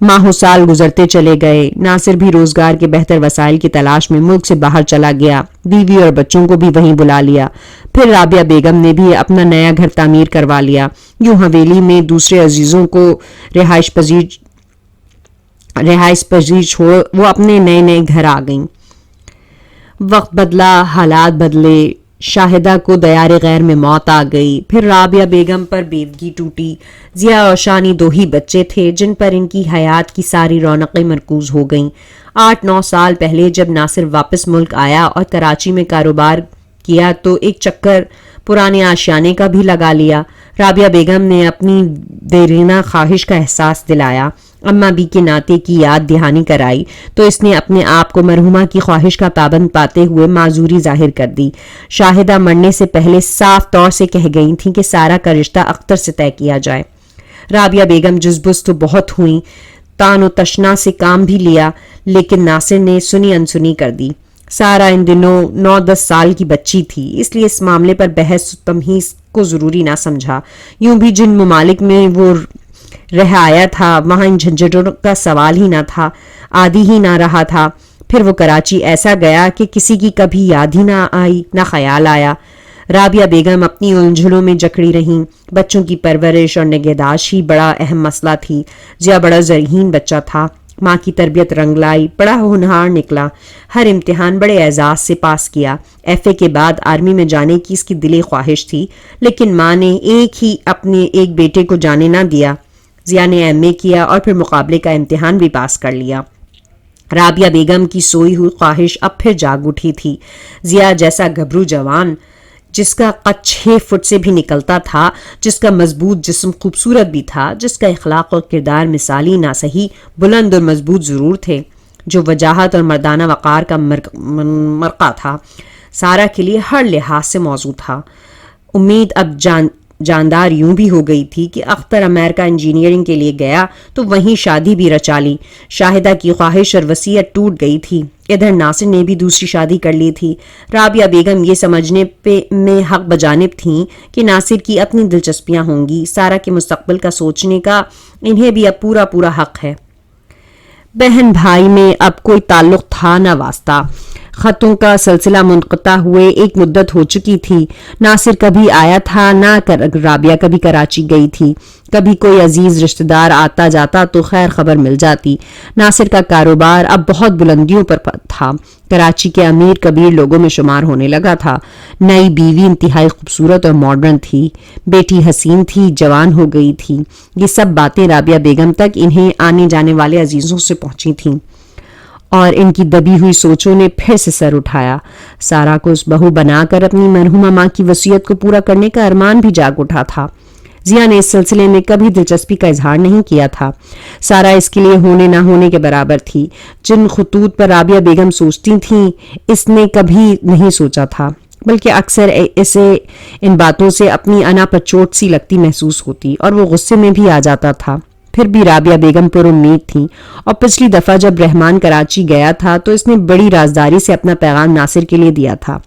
ماہ و سال گزرتے چلے گئے. ناصر بھی روزگار کے بہتر وسائل کی تلاش میں ملک سے باہر چلا گیا. بیوی اور بچوں کو بھی وہیں بلا لیا. پھر رابعہ بیگم نے بھی اپنا نیا گھر تعمیر کروا لیا. یوں حویلی میں دوسرے عزیزوں کو رہائش پذیر چھوڑ وہ اپنے نئے نئے گھر آ گئیں. وقت بدلا، حالات بدلے. شاہدہ کو دیار غیر میں موت آ گئی. پھر رابعہ بیگم پر بیوگی ٹوٹی. ضیا اور شانی دو ہی بچے تھے جن پر ان کی حیات کی ساری رونقیں مرکوز ہو گئیں. 8-9 سال پہلے جب ناصر واپس ملک آیا اور کراچی میں کاروبار کیا تو ایک چکر پرانے آشیانے کا بھی لگا لیا. رابعہ بیگم نے اپنی دیرینہ خواہش کا احساس دلایا. اماں بھی کے ناطے کی یاد دہانی کرائی تو اس نے اپنے آپ کو مرحومہ کی خواہش کا پابند پاتے ہوئے معذوری ظاہر کر دی. شاہدہ مرنے سے پہلے صاف طور سے کہہ گئی تھیں کہ سارا کا رشتہ اختر سے طے کیا جائے. رابعہ بیگم جزبز تو بہت ہوئیں، تان و تشنا سے کام بھی لیا، لیکن ناصر نے سنی انسنی کر دی. سارا ان دنوں 9-10 سال کی بچی تھی، اس لیے اس معاملے پر بحث و تمہیز کو ضروری نہ سمجھا. یوں بھی جن ممالک میں وہ رہ آیا تھا وہاں ان جھنجھٹوں کا سوال ہی نہ تھا، عادی ہی نہ رہا تھا. پھر وہ کراچی ایسا گیا کہ کسی کی کبھی یاد ہی نہ آئی، نہ خیال آیا. رابعہ بیگم اپنی الجھنوں میں جکڑی رہیں. بچوں کی پرورش اور نگہداشت ہی بڑا اہم مسئلہ تھی. ضیا بڑا ذہین بچہ تھا، ماں کی تربیت رنگ لائی، بڑا ہونہار نکلا، ہر امتحان بڑے اعزاز سے پاس کیا. ایف اے کے بعد آرمی میں جانے کی اس کی دلی خواہش تھی، لیکن ماں نے اپنے ایک بیٹے کو جانے نہ دیا. ضیا نے ایم اے کیا اور پھر مقابلے کا امتحان بھی پاس کر لیا. رابعہ بیگم کی سوئی ہوئی خواہش اب پھر جاگ اٹھی تھی. ضیا جیسا گبرو جوان، جس کا قد 6 فٹ سے بھی نکلتا تھا، جس کا مضبوط جسم خوبصورت بھی تھا، جس کا اخلاق اور کردار مثالی نہ صحیح بلند اور مضبوط ضرور تھے، جو وجاہت اور مردانہ وقار کا مرقع تھا، سارا کے لیے ہر لحاظ سے موزوں تھا. امید اب جاندار یوں بھی ہو گئی تھی کہ اختر امریکہ انجینئرنگ کے لیے گیا تو وہیں شادی بھی رچا لی. شاہدہ کی خواہش اور وصیت ٹوٹ گئی تھی. ادھر ناصر نے بھی دوسری شادی کر لی تھی. رابعہ بیگم یہ سمجھنے میں حق بجانب تھیں کہ ناصر کی اپنی دلچسپیاں ہوں گی. سارا کے مستقبل کا سوچنے کا انہیں بھی اب پورا حق ہے. بہن بھائی میں اب کوئی تعلق تھا نہ واسطہ. خطوں کا سلسلہ منقطع ہوئے ایک مدت ہو چکی تھی. ناصر کبھی آیا تھا نہ رابعہ کبھی کراچی گئی تھی. کبھی کوئی عزیز رشتہ دار آتا جاتا تو خیر خبر مل جاتی. ناصر کا کاروبار اب بہت بلندیوں پر تھا. کراچی کے امیر کبیر لوگوں میں شمار ہونے لگا تھا. نئی بیوی انتہائی خوبصورت اور ماڈرن تھی. بیٹی حسین تھی، جوان ہو گئی تھی. یہ سب باتیں رابعہ بیگم تک انہیں آنے جانے والے عزیزوں سے پہنچی تھیں اور ان کی دبی ہوئی سوچوں نے پھر سے سر اٹھایا. سارا کو اس بہو بنا کر اپنی مرحومہ ماں کی وصیت کو پورا کرنے کا ارمان بھی جاگ اٹھا تھا. ضیا نے اس سلسلے میں کبھی دلچسپی کا اظہار نہیں کیا تھا. سارا اس کے لیے ہونے نہ ہونے کے برابر تھی. جن خطوط پر رابعہ بیگم سوچتی تھیں اس نے کبھی نہیں سوچا تھا، بلکہ اکثر اسے ان باتوں سے اپنی انا پر چوٹ سی لگتی محسوس ہوتی اور وہ غصے میں بھی آ جاتا تھا. پھر بھی رابعہ بیگم پر امید تھیں اور پچھلی دفعہ جب رحمان کراچی گیا تھا تو اس نے بڑی رازداری سے اپنا پیغام ناصر کے لیے دیا تھا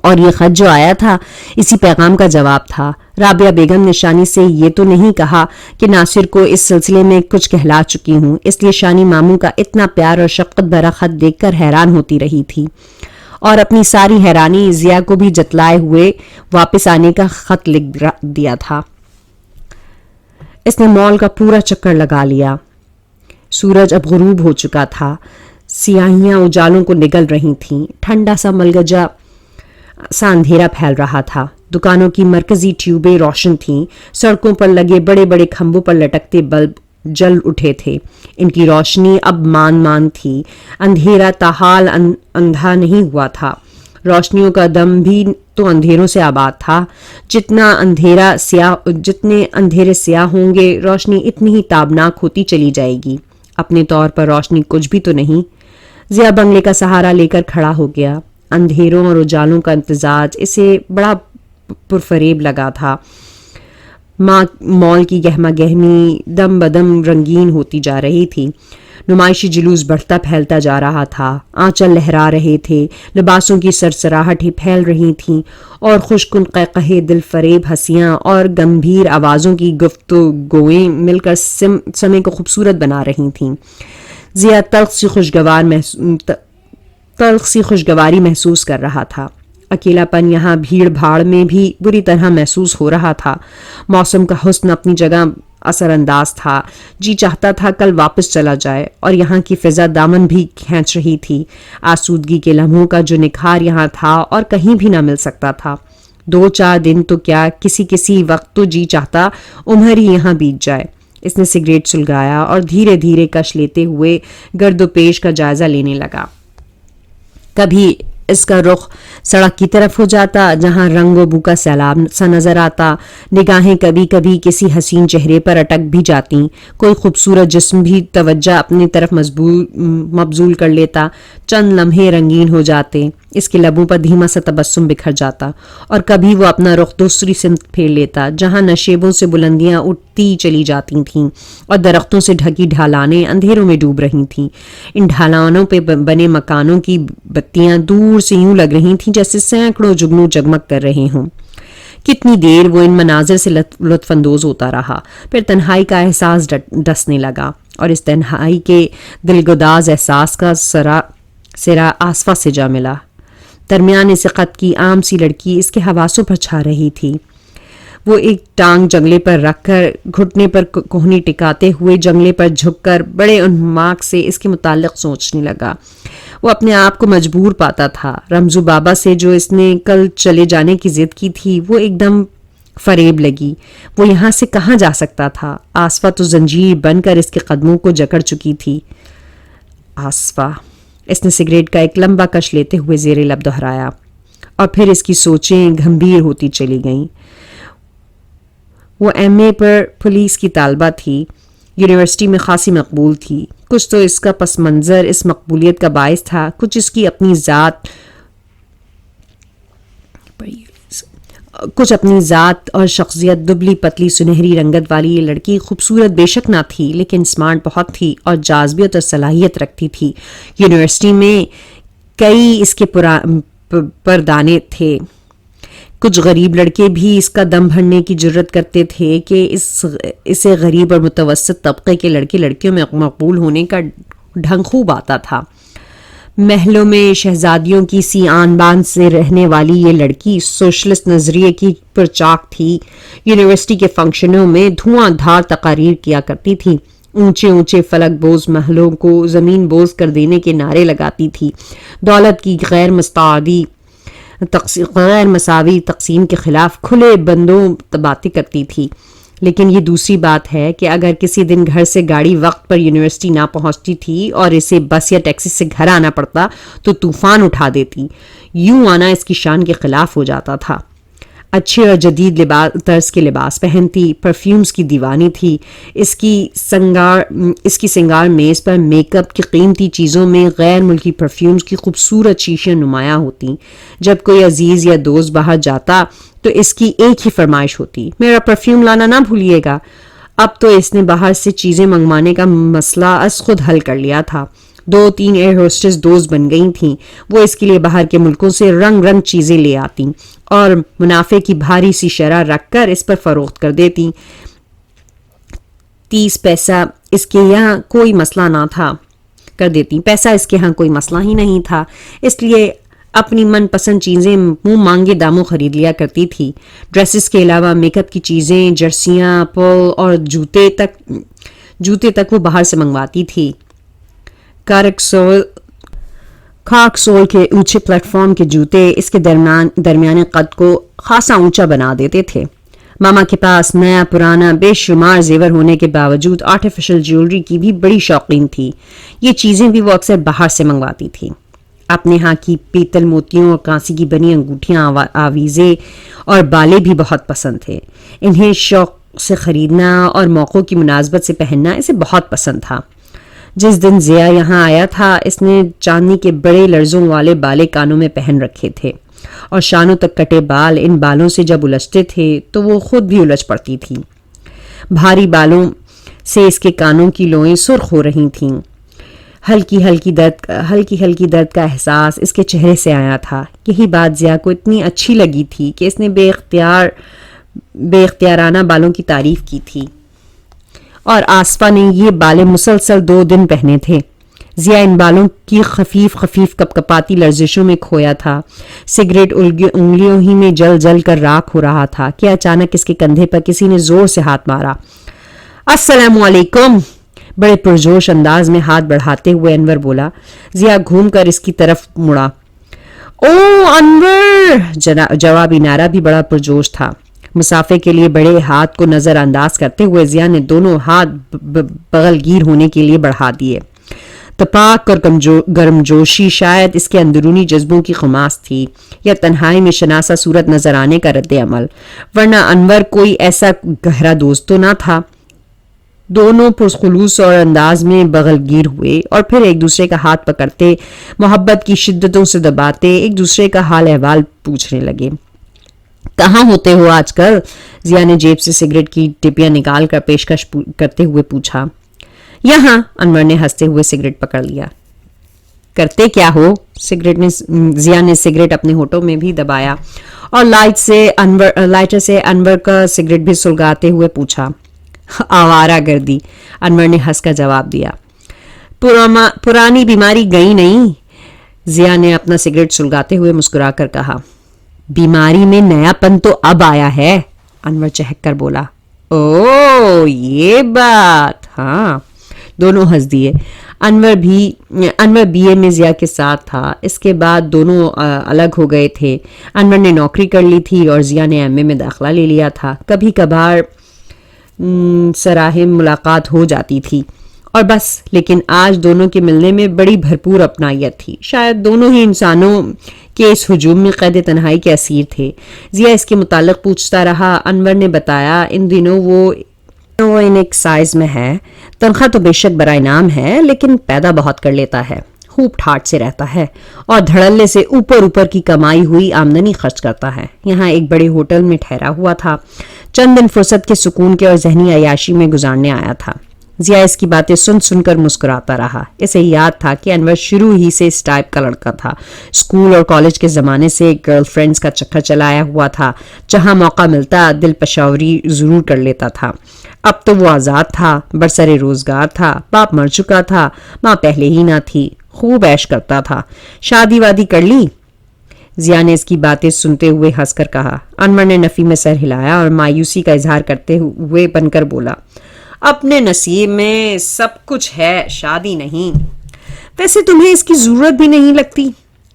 اور یہ خط جو آیا تھا اسی پیغام کا جواب تھا. رابعہ بیگم نے شانی سے یہ تو نہیں کہا کہ ناصر کو اس سلسلے میں کچھ کہلا چکی ہوں، اس لیے شانی ماموں کا اتنا پیار اور شفقت بھرا خط دیکھ کر حیران ہوتی رہی تھی اور اپنی ساری حیرانی ضیا کو بھی جتلائے ہوئے واپس آنے کا خط لکھ دیا تھا. اس نے مال کا پورا چکر لگا لیا. سورج اب غروب ہو چکا تھا. سیاہیاں اجالوں کو نگل رہی تھیں. ٹھنڈا سا ملگجا سا اندھیرا پھیل رہا تھا. دکانوں کی مرکزی ٹیوبیں روشن تھیں. سڑکوں پر لگے بڑے بڑے کھمبوں پر لٹکتے بلب جل اٹھے تھے. ان کی روشنی اب مان تھی. اندھیرا تاحال اندھا نہیں ہوا تھا. روشنیوں کا دم بھی تو اندھیروں سے آباد تھا. جتنے اندھیرے سیاہ ہوں گے روشنی اتنی ہی تابناک ہوتی چلی جائے گی. اپنے طور پر روشنی کچھ بھی تو نہیں. ضیا بنگلے کا سہارا لے کر کھڑا ہو گیا. اندھیروں اور اجالوں کا امتزاج اسے بڑا پرفریب لگا تھا. مال کی گہما گہمی دم بدم رنگین ہوتی جا رہی تھی. نمائشی جلوس بڑھتا پھیلتا جا رہا تھا. آنچل لہرا رہے تھے. لباسوں کی سرسراہٹیں پھیل رہی تھیں اور خوشکن قہقہے دل فریب ہنسیاں اور گمبھیر آوازوں کی گفتگویں مل کر سمے کو خوبصورت بنا رہی تھیں. ضیا تلخ سی خوشگواری محسوس کر رہا تھا. اکیلا پن یہاں بھیڑ بھاڑ میں بھی بری طرح محسوس ہو رہا تھا. موسم کا حسن اپنی جگہ اثر انداز تھا. جی چاہتا تھا کل واپس چلا جائے اور یہاں کی فضا دامن بھی کھینچ رہی تھی. آسودگی کے لمحوں کا جو نکھار یہاں تھا اور کہیں بھی نہ مل سکتا تھا. 2-4 دن تو کیا کسی وقت تو جی چاہتا عمر ہی یہاں بیت جائے. اس نے سگریٹ سلگایا اور دھیرے دھیرے کش لیتے ہوئے گرد و پیش کا جائزہ لینے لگا. کبھی اس کا رخ سڑک کی طرف ہو جاتا جہاں رنگ و بو کا سیلاب سا نظر آتا. نگاہیں کبھی کبھی کسی حسین چہرے پر اٹک بھی جاتیں. کوئی خوبصورت جسم بھی توجہ اپنی طرف مبذول کر لیتا. چند لمحے رنگین ہو جاتے. اس کے لبوں پر دھیما سا تبسم بکھر جاتا اور کبھی وہ اپنا رخ دوسری سمت پھیر لیتا جہاں نشیبوں سے بلندیاں اٹھتی چلی جاتی تھیں اور درختوں سے ڈھکی ڈھالانیں اندھیروں میں ڈوب رہی تھیں. ان ڈھالانوں پہ بنے مکانوں کی بتیاں دور سے یوں لگ رہی تھیں جیسے سینکڑوں جگنو جگمگ کر رہے ہوں. کتنی دیر وہ ان مناظر سے لطف اندوز ہوتا رہا. پھر تنہائی کا احساس ڈسنے لگا اور اس تنہائی کے دلگداز احساس کا سرا آسفا سے جا ملا. درمیان سقط کی عام سی لڑکی اس کے حواسوں پر چھا رہی تھی. وہ ایک ٹانگ جنگلے پر رکھ کر گھٹنے پر کوہنی ٹکاتے ہوئے جنگلے پر جھک کر بڑے انہماک سے اس کے متعلق سوچنے لگا. وہ اپنے آپ کو مجبور پاتا تھا. رمزو بابا سے جو اس نے کل چلے جانے کی ضد کی تھی وہ ایک دم فریب لگی. وہ یہاں سے کہاں جا سکتا تھا؟ آسفا تو زنجیر بن کر اس کے قدموں کو جکڑ چکی تھی. آسفا. اس نے سگریٹ کا ایک لمبا کش لیتے ہوئے زیر لب دہرایا اور پھر اس کی سوچیں گمبھیر ہوتی چلی گئیں. وہ ایم اے پر پولیس کی طالبہ تھی. یونیورسٹی میں خاصی مقبول تھی. کچھ تو اس کا پس منظر اس مقبولیت کا باعث تھا, کچھ اس کی اپنی ذات اور شخصیت. دبلی پتلی سنہری رنگت والی یہ لڑکی خوبصورت بے شک نہ تھی لیکن اسمارٹ بہت تھی اور جاذبیت اور صلاحیت رکھتی تھی. یونیورسٹی میں کئی اس کے پردانے تھے. کچھ غریب لڑکے بھی اس کا دم بھرنے کی جرت کرتے تھے کہ اسے غریب اور متوسط طبقے کے لڑکے لڑکیوں میں مقبول ہونے کا ڈھنگ خوب آتا تھا. محلوں میں شہزادیوں کی سی آن بان سے رہنے والی یہ لڑکی سوشلسٹ نظریے کی پرچاک تھی. یونیورسٹی کے فنکشنوں میں دھواں دھار تقاریر کیا کرتی تھی. اونچے اونچے فلک بوز محلوں کو زمین بوز کر دینے کے نعرے لگاتی تھی. دولت کی غیر مساوی تقسیم کے خلاف کھلے بندوں باتیں کرتی تھی. لیکن یہ دوسری بات ہے کہ اگر کسی دن گھر سے گاڑی وقت پر یونیورسٹی نہ پہنچتی تھی اور اسے بس یا ٹیکسی سے گھر آنا پڑتا تو طوفان اٹھا دیتی. یوں آنا اس کی شان کے خلاف ہو جاتا تھا. اچھے اور جدید طرز کے لباس پہنتی. پرفیومز کی دیوانی تھی. اس کی سنگار میز پر میک اپ کی قیمتی چیزوں میں غیر ملکی پرفیومز کی خوبصورت شیشیاں نمایاں ہوتی. جب کوئی عزیز یا دوست باہر جاتا تو اس کی ایک ہی فرمائش ہوتی, میرا پرفیوم لانا نہ بھولیے گا. اب تو اس نے باہر سے چیزیں منگوانے کا مسئلہ از خود حل کر لیا تھا. 2-3 ایئر ہوسٹس دوست بن گئی تھیں. وہ اس کے لیے باہر کے ملکوں سے رنگ رنگ چیزیں لے آتی اور منافع کی بھاری سی شرح رکھ کر اس پر فروخت کر دیتی. 30 پیسہ اس کے یہاں کوئی مسئلہ نہ تھا کر دیتی. پیسہ اس کے ہاں کوئی مسئلہ ہی نہیں تھا, اس لیے اپنی من پسند چیزیں منہ مانگے داموں خرید لیا کرتی تھی. ڈریسز کے علاوہ میک اپ کی چیزیں, جرسیاں, پل اور جوتے تک وہ باہر سے منگواتی تھی. کارک سول کے اونچے پلیٹ فارم کے جوتے اس کے درمیانے قد کو خاصا اونچا بنا دیتے تھے. ماما کے پاس نیا پرانا بے شمار زیور ہونے کے باوجود آرٹیفیشل جیولری کی بھی بڑی شوقین تھی. یہ چیزیں بھی وہ اکثر باہر سے منگواتی تھی. اپنے ہاں کی پیتل موتیوں اور کانسی کی بنی انگوٹھیاں, آویزے اور بالے بھی بہت پسند تھے. انہیں شوق سے خریدنا اور موقعوں کی مناسبت سے پہننا اسے بہت پسند تھا. جس دن ضیا یہاں آیا تھا اس نے چاندنی کے بڑے لرزوں والے بالے کانوں میں پہن رکھے تھے اور شانوں تک کٹے بال ان بالوں سے جب الجھتے تھے تو وہ خود بھی الجھ پڑتی تھی. بھاری بالوں سے اس کے کانوں کی لوئیں سرخ ہو رہی تھیں. ہلکی ہلکی درد کا احساس اس کے چہرے سے آیا تھا. یہی بات ضیا کو اتنی اچھی لگی تھی کہ اس نے بے اختیارانہ بالوں کی تعریف کی تھی. اور آسفا نے یہ بالے مسلسل 2 دن پہنے تھے. ضیا ان بالوں کی خفیف کپکپاتی لرزشوں میں کھویا تھا. سگریٹ انگلیوں ہی میں جل کر راکھ ہو رہا تھا کہ اچانک اس کے کندھے پر کسی نے زور سے ہاتھ مارا. السلام علیکم. بڑے پرجوش انداز میں ہاتھ بڑھاتے ہوئے انور بولا. ضیا گھوم کر اس کی طرف مڑا. او انور. جوابی نعرہ بھی بڑا پرجوش تھا. مسافے کے لیے بڑے ہاتھ کو نظر انداز کرتے ہوئے ضیا نے دونوں ہاتھ بغل گیر ہونے کے لیے بڑھا دیے. تپاک اور گرمجوشی شاید اس کے اندرونی جذبوں کی خماس تھی یا تنہائی میں شناسا صورت نظر آنے کا رد عمل، ورنہ انور کوئی ایسا گہرا دوست تو نہ تھا۔ دونوں پرخلوص اور انداز میں بغل گیر ہوئے اور پھر ایک دوسرے کا ہاتھ پکڑتے، محبت کی شدتوں سے دباتے ایک دوسرے کا حال احوال پوچھنے لگے۔ کہاں ہوتے ہو آج کل؟ ضیا نے جیب سے سگریٹ کی ٹپیاں نکال کر پیشکش کرتے ہوئے پوچھا۔ یہاں، انور نے ہنستے ہوئے سگریٹ پکڑ لیا۔ کرتے کیا ہو؟ ضیا نے سگریٹ اپنے ہونٹوں میں بھی دبایا اور لائٹر سے انور کا سگریٹ بھی سلگاتے ہوئے پوچھا۔ آوارہ گردی، انور نے ہنس کر جواب دیا۔ پرانی بیماری گئی نہیں؟ ضیا نے اپنا سگریٹ سلگاتے ہوئے مسکرا کر کہا۔ بیماری میں نیا پن تو اب آیا ہے، انور چہک کر بولا۔ او یہ بات، ہاں۔ دونوں ہنس دیے۔ انور بی اے میں ضیا کے ساتھ تھا، اس کے بعد دونوں الگ ہو گئے تھے۔ انور نے نوکری کر لی تھی اور ضیا نے ایم اے میں داخلہ لے لیا تھا۔ کبھی کبھار سراہم ملاقات ہو جاتی تھی اور بس، لیکن آج دونوں کے ملنے میں بڑی بھرپور اپنائیت تھی۔ شاید دونوں ہی انسانوں کے اس ہجوم میں قید تنہائی کے اسیر تھے۔ ضیا اس کے متعلق پوچھتا رہا۔ انور نے بتایا ان دنوں وہ ان ایکسائز میں ہے، تنخواہ تو بے شک برائے نام ہے لیکن پیدا بہت کر لیتا ہے، خوب ٹھاٹ سے رہتا ہے اور دھڑلے سے اوپر کی کمائی ہوئی آمدنی خرچ کرتا ہے۔ یہاں ایک بڑے ہوٹل میں ٹھہرا ہوا تھا، چند دن فرصت کے سکون کے اور ذہنی عیاشی میں گزارنے آیا تھا۔ ضیا اس کی باتیں سن کر مسکراتا رہا۔ اسے یاد تھا کہ انور شروع ہی سے اس ٹائپ کا لڑکا تھا، اسکول اور کالج کے زمانے سے گرل فرینڈز کا چکر چلایا ہوا تھا، جہاں موقع ملتا دل پشاوری ضرور کر لیتا تھا۔ اب تو وہ آزاد تھا، برسر روزگار تھا، باپ مر چکا تھا، ماں پہلے ہی نہ تھی، خوب عیش کرتا تھا۔ شادی وادی کر لی؟ ضیا نے اس کی باتیں سنتے ہوئے ہنس کر کہا۔ انور نے نفی میں سر ہلایا اور مایوسی کا اظہار کرتے ہوئے بن کر بولا، اپنے نصیب میں سب کچھ ہے، شادی نہیں۔ ویسے تمہیں اس کی ضرورت بھی نہیں لگتی؟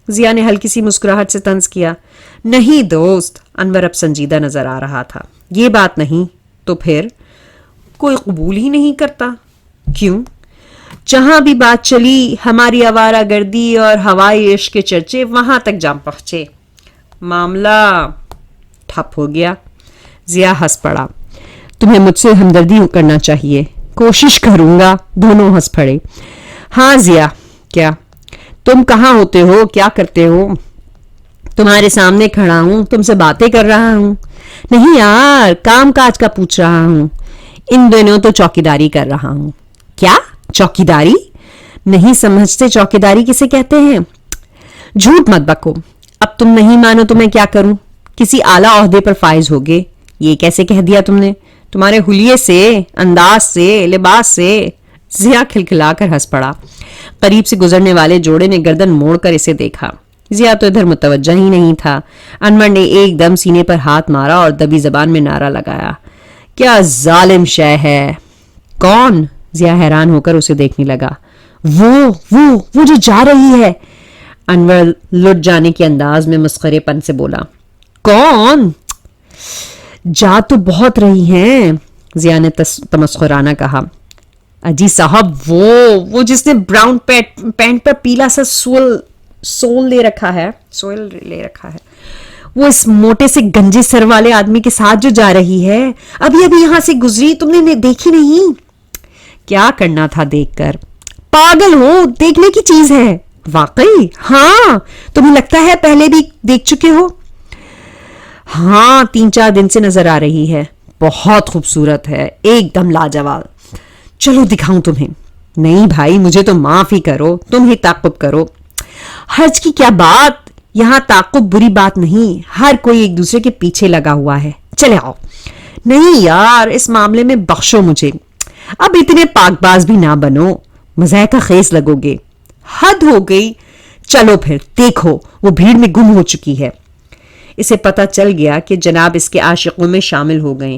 ضیا نے ہلکی سی مسکراہٹ سے طنز کیا۔ نہیں دوست، انور اب سنجیدہ نظر آ رہا تھا۔ یہ بات نہیں تو پھر کوئی قبول ہی نہیں کرتا؟ کیوں؟ جہاں بھی بات چلی ہماری آوارہ گردی اور ہوائی عشق کے چرچے وہاں تک جا پہنچے، معاملہ ٹھپ ہو گیا۔ ضیا ہنس پڑا۔ تمہیں مجھ سے ہمدردی کرنا چاہیے۔ کوشش کروں گا۔ دونوں ہنس پڑے۔ ہاں ضیا، کیا تم کہاں ہوتے ہو؟ کیا کرتے ہو؟ تمہارے سامنے کھڑا ہوں، تم سے باتیں کر رہا ہوں۔ نہیں یار، کام کاج کا پوچھ رہا ہوں۔ ان دنوں تو چوکیداری کر رہا ہوں۔ کیا چوکیداری؟ نہیں سمجھتے چوکیداری کسے کہتے ہیں؟ جھوٹ مت بکو۔ اب تم نہیں مانو تو میں کیا کروں؟ کسی اعلیٰ عہدے پر فائز ہوگے۔ یہ کیسے کہہ دیا تم نے؟ تمہارے حلیے سے، انداز سے، لباس سے۔ ضیا کھلکھلا کر ہنس پڑا۔ قریب سے گزرنے والے جوڑے نے گردن موڑ کر اسے دیکھا۔ ضیا تو ادھر متوجہ ہی نہیں تھا۔ انور نے ایک دم سینے پر ہاتھ مارا اور دبی زبان میں نعرہ لگایا، کیا ظالم شے ہے! کون؟ ضیا حیران ہو کر اسے دیکھنے لگا۔ وہ جو جا رہی ہے، انور لٹ جانے کے انداز میں مسخرے پن سے بولا۔ کون؟ جا تو بہت رہی ہیں، ضیا نے تمسخرانہ کہا۔ اجی صاحب، وہ جس نے براؤن پینٹ پر پیلا سا سول لے رکھا ہے، وہ اس موٹے سے گنجے سر والے آدمی کے ساتھ جو جا رہی ہے، ابھی یہاں سے گزری، تم نے دیکھی نہیں؟ کیا کرنا تھا دیکھ کر؟ پاگل ہو، دیکھنے کی چیز ہے۔ واقعی؟ ہاں، تمہیں لگتا ہے پہلے بھی دیکھ چکے ہو؟ ہاں، 3-4 دن سے نظر آ رہی ہے۔ بہت خوبصورت ہے، ایک دم لاجواب۔ چلو دکھاؤں تمہیں۔ نہیں بھائی، مجھے تو معاف ہی کرو، تم ہی تعقب کرو۔ حرج کی کیا بات، یہاں تعقب بری بات نہیں، ہر کوئی ایک دوسرے کے پیچھے لگا ہوا ہے۔ چلے آؤ۔ نہیں یار، اس معاملے میں بخشو مجھے، اب اتنے پاک باز بھی نہ بنو، مضحکہ خیز لگو گے۔ حد ہو گئی۔ چلو پھر دیکھو، وہ بھیڑ میں گم ہو چکی ہے۔ اسے پتہ چل گیا کہ جناب اس کے عاشقوں میں شامل ہو گئے۔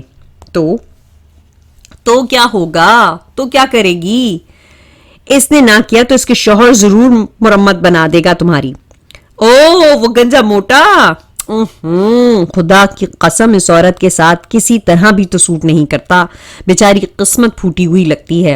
تو کیا ہوگا؟ تو کیا کرے گی؟ اس نے نہ کیا تو اس کے شوہر ضرور مرمت بنا دے گا تمہاری۔ وہ گنجا موٹا، خدا کی قسم اس عورت کے ساتھ کسی طرح بھی تو سوٹ نہیں کرتا، بیچاری قسمت پھوٹی ہوئی لگتی ہے۔